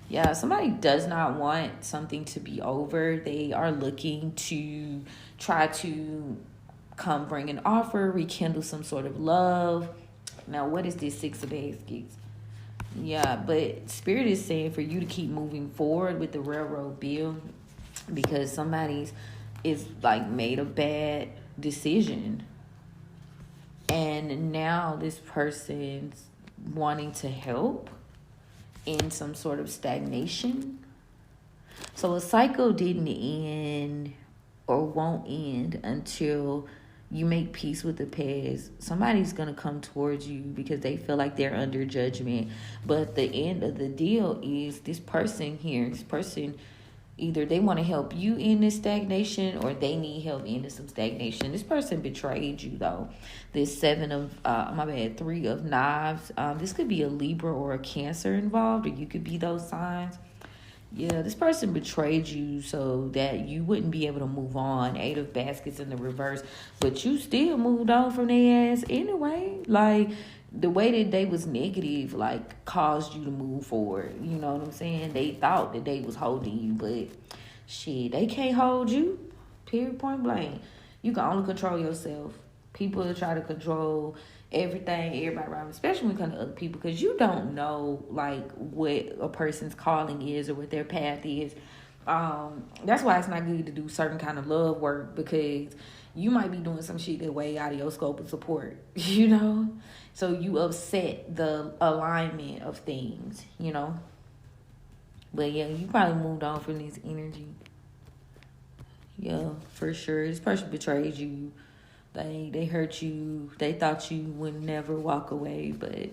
Yeah, somebody does not want something to be over. They are looking to try to come bring an offer, rekindle some sort of love. Now, what is this Six of Baskets? Yeah, but Spirit is saying for you to keep moving forward with the railroad bill, because somebody's is like made a bad decision. And now this person's wanting to help in some sort of stagnation. So a cycle didn't end or won't end until you make peace with the past. Somebody's going to come towards you because they feel like they're under judgment. But the end of the deal is this person here, this person Either they want to help you in this stagnation or they need help into some stagnation. This person betrayed you though. This three of knives. This could be a Libra or a Cancer involved, or you could be those signs. Yeah, this person betrayed you so that you wouldn't be able to move on. Eight of baskets in the reverse, but you still moved on from their ass anyway. Like, the way that they was negative, like, caused you to move forward. You know what I'm saying? They thought that they was holding you, but shit, they can't hold you. Period, point blank. You can only control yourself. People try to control everything, everybody around, especially when it comes to other people, because you don't know, like, what a person's calling is or what their path is. That's why it's not good to do certain kind of love work, because you might be doing some shit that way out of your scope of support, you know? So you upset the alignment of things, you know? But yeah, you probably moved on from this energy. Yeah, for sure. This person betrayed you. They hurt you. They thought you would never walk away, but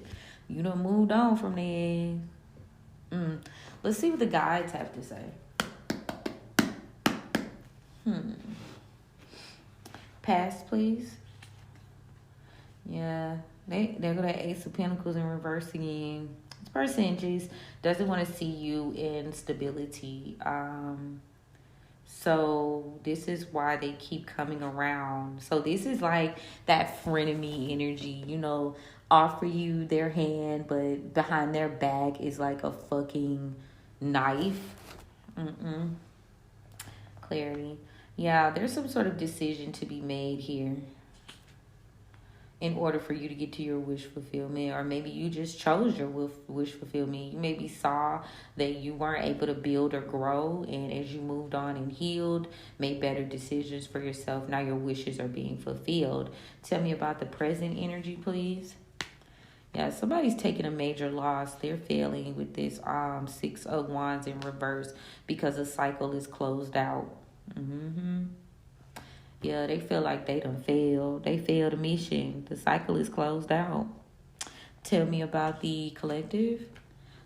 you done moved on from there. Let's see what the guides have to say. Pass, please. Yeah, they're gonna Ace of Pentacles in reverse again. This person just doesn't want to see you in stability. So this is why they keep coming around. So this is like that frenemy energy, you know, offer you their hand, but behind their back is like a fucking knife. Clarity. Yeah, there's some sort of decision to be made here in order for you to get to your wish fulfillment, or maybe you just chose your wish fulfillment. You maybe saw that you weren't able to build or grow, and as you moved on and healed, made better decisions for yourself, now your wishes are being fulfilled. Tell me about the present energy, please. Yeah, somebody's taking a major loss. They're failing with this 6 of Wands in reverse because the cycle is closed out. Yeah, they feel like they done failed. They failed a mission. The cycle is closed out. Tell me about the collective.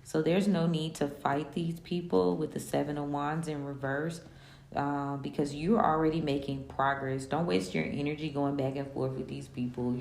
So there's no need to fight these people with the 7 of Wands in reverse, because you're already making progress. Don't waste your energy going back and forth with these people.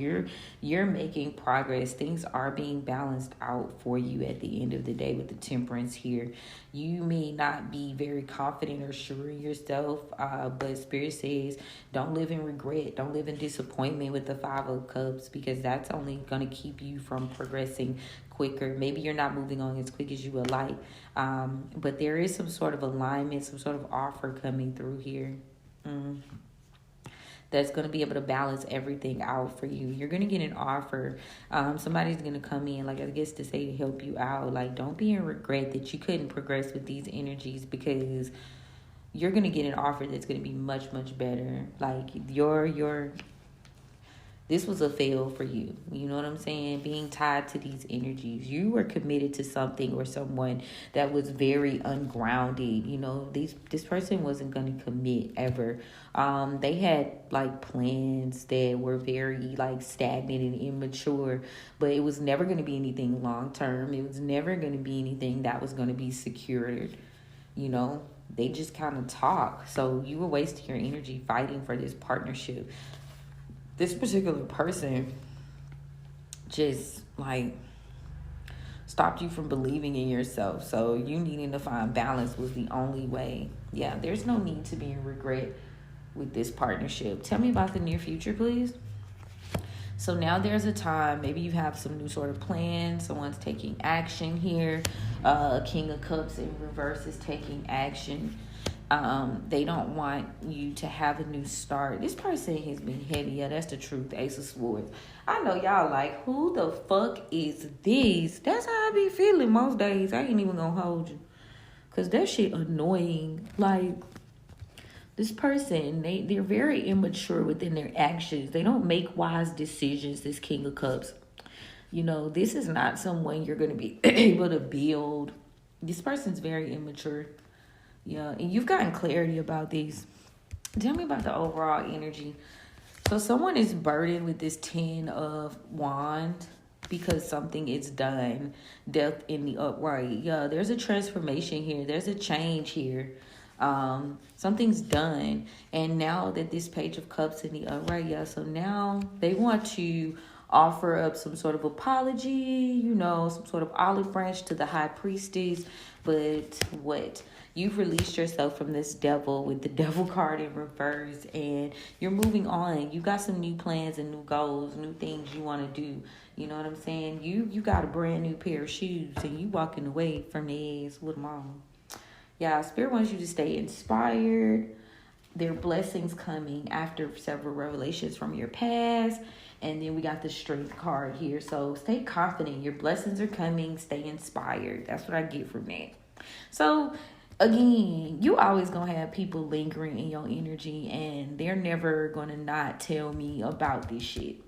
You're making progress. Things are being balanced out for you at the end of the day with the Temperance here. You may not be very confident or sure in yourself, but Spirit says don't live in regret. Don't live in disappointment with the 5 of Cups, because that's only going to keep you from progressing quicker. Maybe you're not moving on as quick as you would like, but there is some sort of alignment, some sort of offer coming through here that's going to be able to balance everything out for you. You're going to get an offer. Somebody's going to come in, like, I guess to say, to help you out. Like, don't be in regret that you couldn't progress with these energies, because you're going to get an offer that's going to be much, much better. Like, this was a fail for you. You know what I'm saying? Being tied to these energies. You were committed to something or someone that was very ungrounded. You know, this person wasn't going to commit ever. They had like plans that were very like stagnant and immature, but it was never going to be anything long term. It was never going to be anything that was going to be secured. You know, they just kind of talk. So you were wasting your energy fighting for this partnership. This particular person just like stopped you from believing in yourself. So you needing to find balance was the only way. Yeah, there's no need to be in regret with this partnership. Tell me about the near future, please. So now there's a time, maybe you have some new sort of plan. Someone's taking action here. King of Cups in reverse is taking action. They don't want you to have a new start. This person has been heavy. Yeah, that's the truth. Ace of Swords. I know y'all like, who the fuck is this? That's how I be feeling most days. I ain't even gonna hold you, cause that shit annoying. Like, this person, they're very immature within their actions. They don't make wise decisions. This King of Cups. You know, this is not someone you're gonna be able to build. This person's very immature. Yeah, and you've gotten clarity about these. Tell me about the overall energy. So someone is burdened with this 10 of Wands because something is done. Death in the upright. Yeah, there's a transformation here. There's a change here. Something's done. And now that this Page of Cups in the upright, yeah, so now they want to offer up some sort of apology, some sort of olive branch to the high priestess. But what? You've released yourself from this devil with the devil card in reverse, and you're moving on. You got some new plans and new goals, new things you want to do. You know what I'm saying? You got a brand new pair of shoes, and you walking away from the eggs with mom. Yeah, Spirit wants you to stay inspired. There are blessings coming after several revelations from your past. And then we got the strength card here. So stay confident. Your blessings are coming. Stay inspired. That's what I get from that. So again, you always gonna have people lingering in your energy, and they're never gonna not tell me about this shit.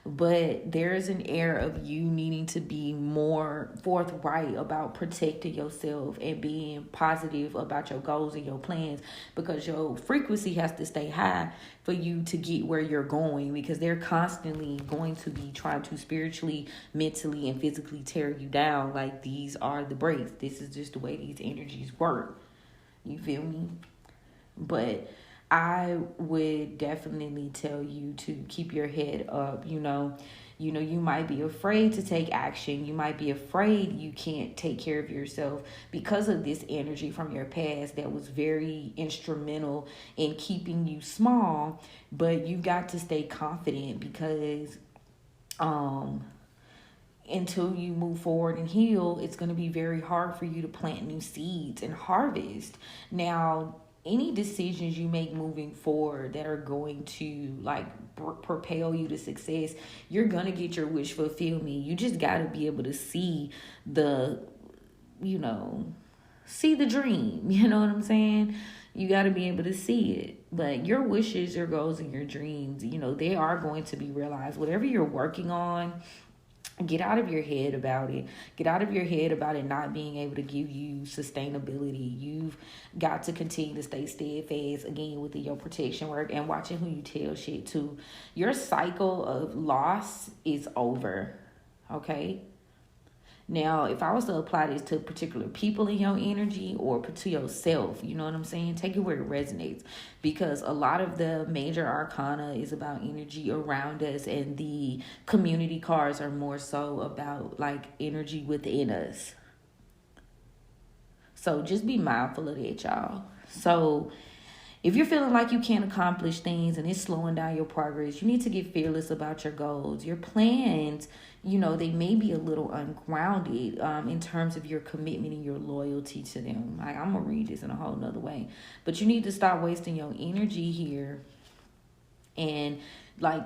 But there's an air of you needing to be more forthright about protecting yourself and being positive about your goals and your plans, because your frequency has to stay high for you to get where you're going, because they're constantly going to be trying to spiritually, mentally, and physically tear you down. Like, these are the breaks. This is just the way these energies work. You feel me? But I would definitely tell you to keep your head up. You might be afraid to take action. You might be afraid you can't take care of yourself because of this energy from your past that was very instrumental in keeping you small. But you got to stay confident, because until you move forward and heal, it's going to be very hard for you to plant new seeds and harvest. Now, any decisions you make moving forward that are going to propel you to success, you're going to get your wish fulfilled. You just got to be able to see the dream. You know what I'm saying? You got to be able to see it. But your wishes, your goals, and your dreams, they are going to be realized. Whatever you're working on, get out of your head about it. Get out of your head about it not being able to give you sustainability. You've got to continue to stay steadfast, again, with your protection work and watching who you tell shit to. Your cycle of loss is over, okay? Now, if I was to apply this to particular people in your energy or to yourself, you know what I'm saying? Take it where it resonates, because a lot of the major arcana is about energy around us, and the community cards are more so about energy within us. So just be mindful of that, y'all. So if you're feeling like you can't accomplish things and it's slowing down your progress, you need to get fearless about your goals. Your plans, they may be a little ungrounded in terms of your commitment and your loyalty to them. I'm going to read this in a whole nother way. But you need to stop wasting your energy here and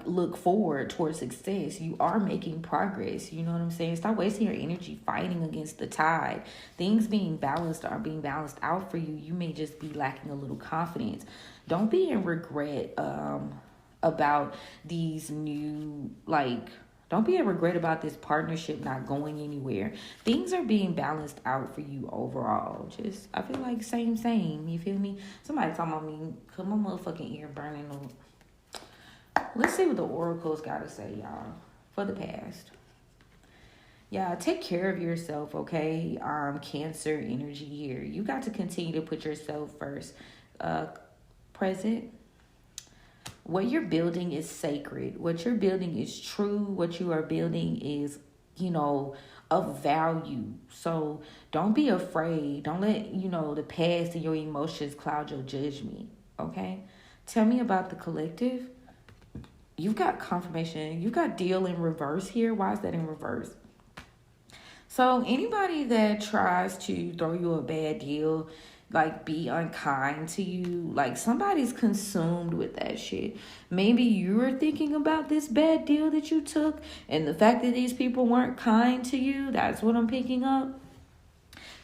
look forward towards success. You are making progress. You know what I'm saying? Stop wasting your energy fighting against the tide. Things being balanced are being balanced out for you. You may just be lacking a little confidence. Don't be in regret about these new don't be in regret about this partnership not going anywhere. Things are being balanced out for you overall. Just, I feel like same. You feel me? Somebody talking about me, cause my motherfucking ear burning on. Let's see what the oracles got to say, y'all, for the past. Yeah, take care of yourself, okay? Cancer energy here. You got to continue to put yourself first. Present. What you're building is sacred. What you're building is true. What you are building is, of value. So don't be afraid. Don't let, the past and your emotions cloud your judgment, okay? Tell me about the collective. You've got confirmation. You've got deal in reverse here. Why is that in reverse? So anybody that tries to throw you a bad deal, be unkind to you, somebody's consumed with that shit. Maybe you were thinking about this bad deal that you took, and the fact that these people weren't kind to you, that's what I'm picking up.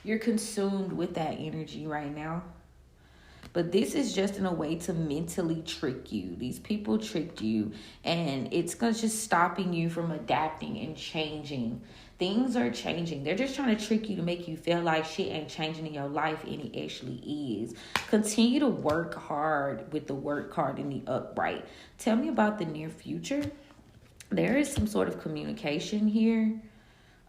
You're consumed with that energy right now. But this is just in a way to mentally trick you. These people tricked you, and it's just stopping you from adapting and changing. Things are changing. They're just trying to trick you to make you feel like shit ain't changing in your life, and it actually is. Continue to work hard with the work card in the upright. Tell me about the near future. There is some sort of communication here.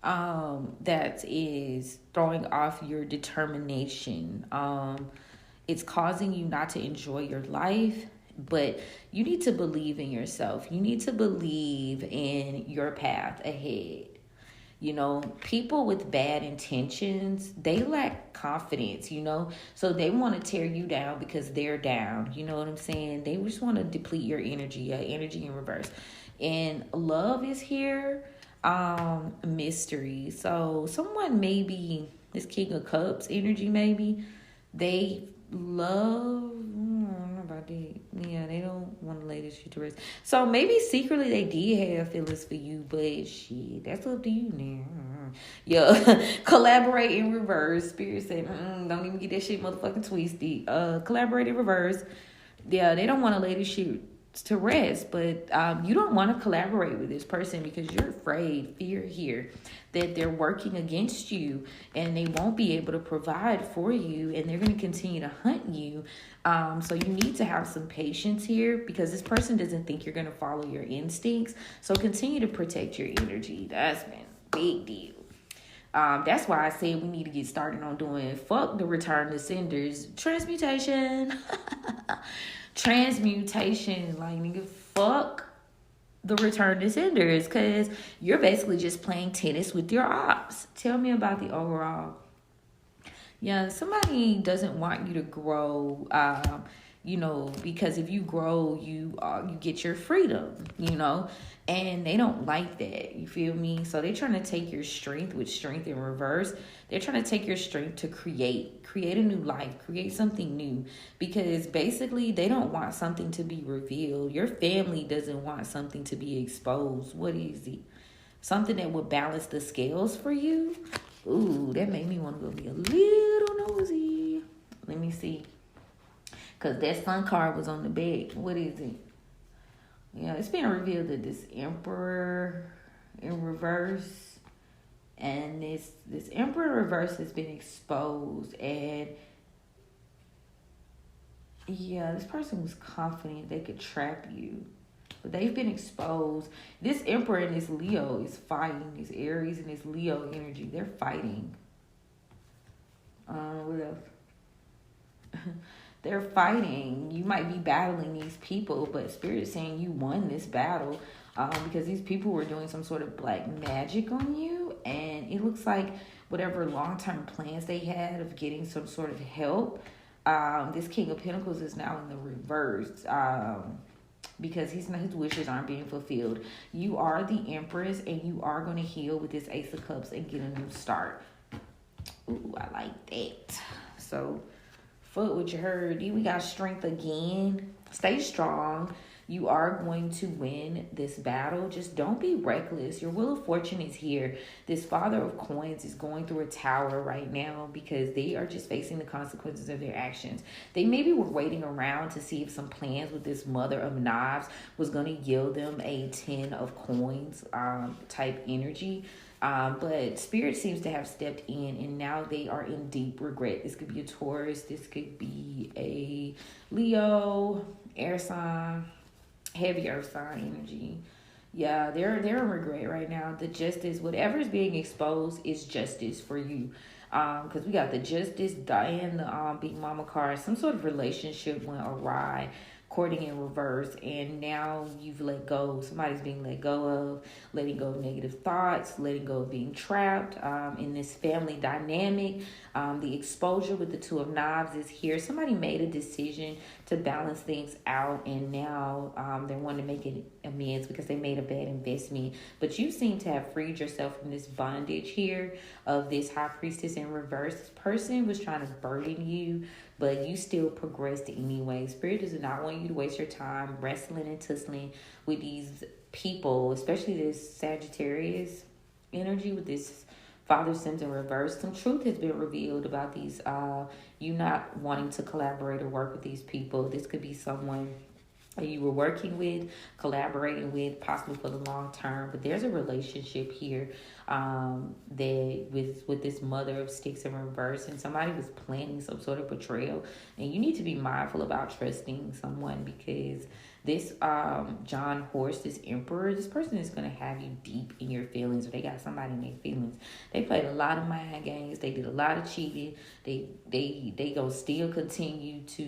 that is throwing off your determination. It's causing you not to enjoy your life, but you need to believe in yourself. You need to believe in your path ahead. You know, people with bad intentions, they lack confidence, you know, so they want to tear you down because they're down. You know what I'm saying? They just want to deplete your energy, energy in reverse. And love is here, mystery. So someone maybe this King of Cups energy, maybe they love, I don't know about that. Yeah, they don't want to lay this shit to rest. So maybe secretly they did have feelings for you, but shit, that's up to you now. Yeah, collaborate in reverse. Spirit said, don't even get that shit motherfucking twisted. Collaborate in reverse. Yeah, they don't want to lay this shit to rest, but you don't want to collaborate with this person because you're afraid, fear here, that they're working against you and they won't be able to provide for you and they're going to continue to hunt you. So you need to have some patience here because this person doesn't think you're going to follow your instincts. So continue to protect your energy. That's been a big deal. That's why I said we need to get started on doing fuck the return to senders transmutation. Transmutation, like, nigga, fuck the return to senders, because you're basically just playing tennis with your ops. Tell me about the overall. Yeah, somebody doesn't want you to grow, you know, because if you grow, you get your freedom, you know, and they don't like that. You feel me? So they're trying to take your strength with strength in reverse. They're trying to take your strength to create a new life, create something new, because basically they don't want something to be revealed. Your family doesn't want something to be exposed. What is it? Something that would balance the scales for you? Ooh, that made me want to go be a little nosy. Let me see. Because that sun card was on the back. What is it? Yeah, it's been revealed that this Emperor in reverse and this Emperor in reverse has been exposed. And yeah, this person was confident they could trap you. But they've been exposed. This Emperor and this Leo is fighting. This Aries and this Leo energy, they're fighting. What else? They're fighting. You might be battling these people, but Spirit is saying you won this battle because these people were doing some sort of black magic on you. And it looks like whatever long-term plans they had of getting some sort of help, this King of Pentacles is now in the reverse. Because his wishes aren't being fulfilled. You are the Empress, and you are going to heal with this Ace of Cups and get a new start. Ooh, I like that. So, fuck what you heard. We got strength again. Stay strong. You are going to win this battle. Just don't be reckless. Your Wheel of Fortune is here. This Father of Coins is going through a tower right now because they are just facing the consequences of their actions. They maybe were waiting around to see if some plans with this Mother of Knives was going to yield them a 10 of coins type energy. But Spirit seems to have stepped in and now they are in deep regret. This could be a Taurus. This could be a Leo, air sign, heavy earth sign energy. Yeah, they're in regret right now. The justice, whatever is being exposed is justice for you. Because we got the justice and the big mama card. Some sort of relationship went awry, courting in reverse, and now you've let go. Somebody's being let go of, letting go of negative thoughts, letting go of being trapped in this family dynamic. The exposure with the Two of Knives is here. Somebody made a decision to balance things out, and now they want to make it amends because they made a bad investment. But you seem to have freed yourself from this bondage here of this High Priestess in reverse. This person was trying to burden you, but you still progressed anyway. Spirit does not want you to waste your time wrestling and tussling with these people, especially this Sagittarius energy with this Father Sims in reverse. Some truth has been revealed about these, you not wanting to collaborate or work with these people. This could be someone you were working with, collaborating with, possibly for the long term. But there's a relationship here that with this Mother of Sticks in reverse, and somebody was planning some sort of betrayal. And you need to be mindful about trusting someone because This John Horse, this emperor, this person is gonna have you deep in your feelings, or they got somebody in their feelings. They played a lot of mind games. They did a lot of cheating. They gonna still continue to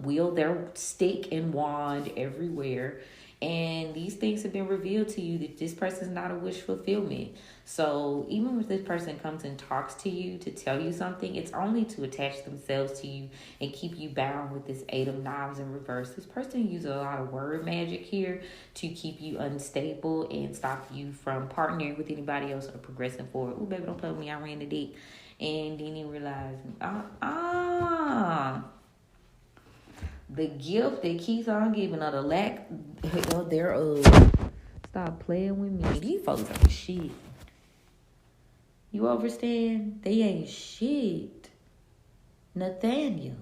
wield their stick and wand everywhere. And these things have been revealed to you that this person is not a wish fulfillment. So even if this person comes and talks to you to tell you something, it's only to attach themselves to you and keep you bound with this 8 of Knives in reverse. This person uses a lot of word magic here to keep you unstable and stop you from partnering with anybody else or progressing forward. Oh, baby, don't play with me. I ran the dick. And then he realized, the gift that keeps on giving, or the lack thereof. Stop playing with me. These folks ain't shit. You understand? They ain't shit. Nathaniel.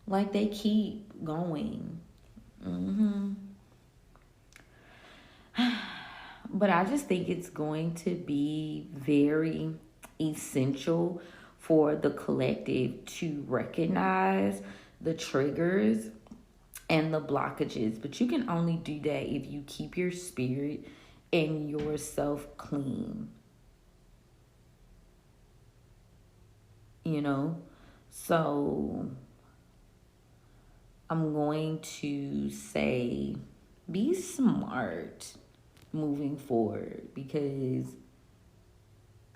Like, they keep going. But I just think it's going to be very essential for the collective to recognize the triggers and the blockages. But you can only do that if you keep your spirit and yourself clean. You know? So I'm going to say be smart moving forward, because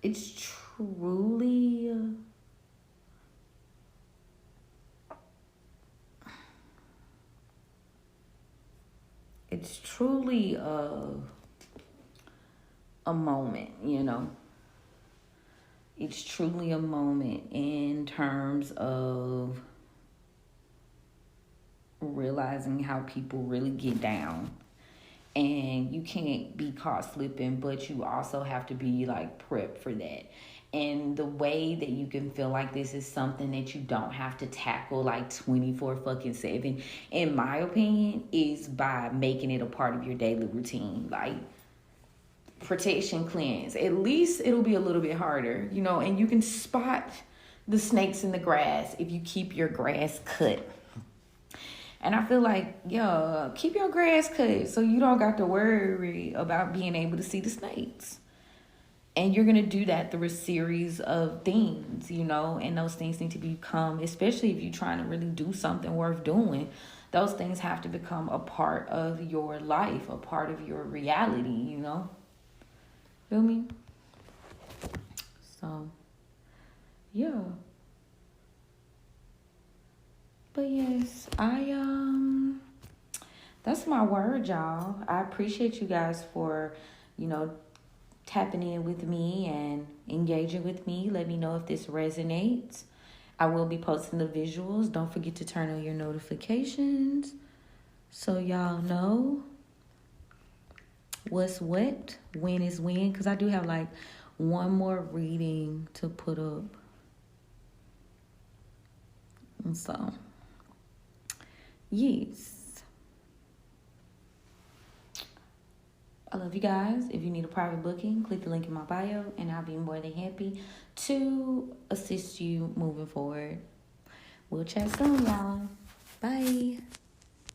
it's truly a moment, you know. It's truly a moment in terms of realizing how people really get down. And you can't be caught slipping, but you also have to be like prepped for that. And the way that you can feel like this is something that you don't have to tackle like 24/7, in my opinion, is by making it a part of your daily routine. Like, protection cleanse. At least it'll be a little bit harder, you know, and you can spot the snakes in the grass if you keep your grass cut. And I feel like, keep your grass cut so you don't got to worry about being able to see the snakes. And you're going to do that through a series of things, you know, and those things need to become, especially if you're trying to really do something worth doing, those things have to become a part of your life, a part of your reality, you know. Feel me? So, yeah. But yes, that's my word, y'all. I appreciate you guys for, you know, tapping in with me and engaging with me. Let me know if this resonates. I will be posting the visuals. Don't forget to turn on your notifications so y'all know what's what, when is when, because I do have like one more reading to put up. And so, yes. I love you guys. If you need a private booking, click the link in my bio, and I'll be more than happy to assist you moving forward. We'll chat soon, y'all. Bye.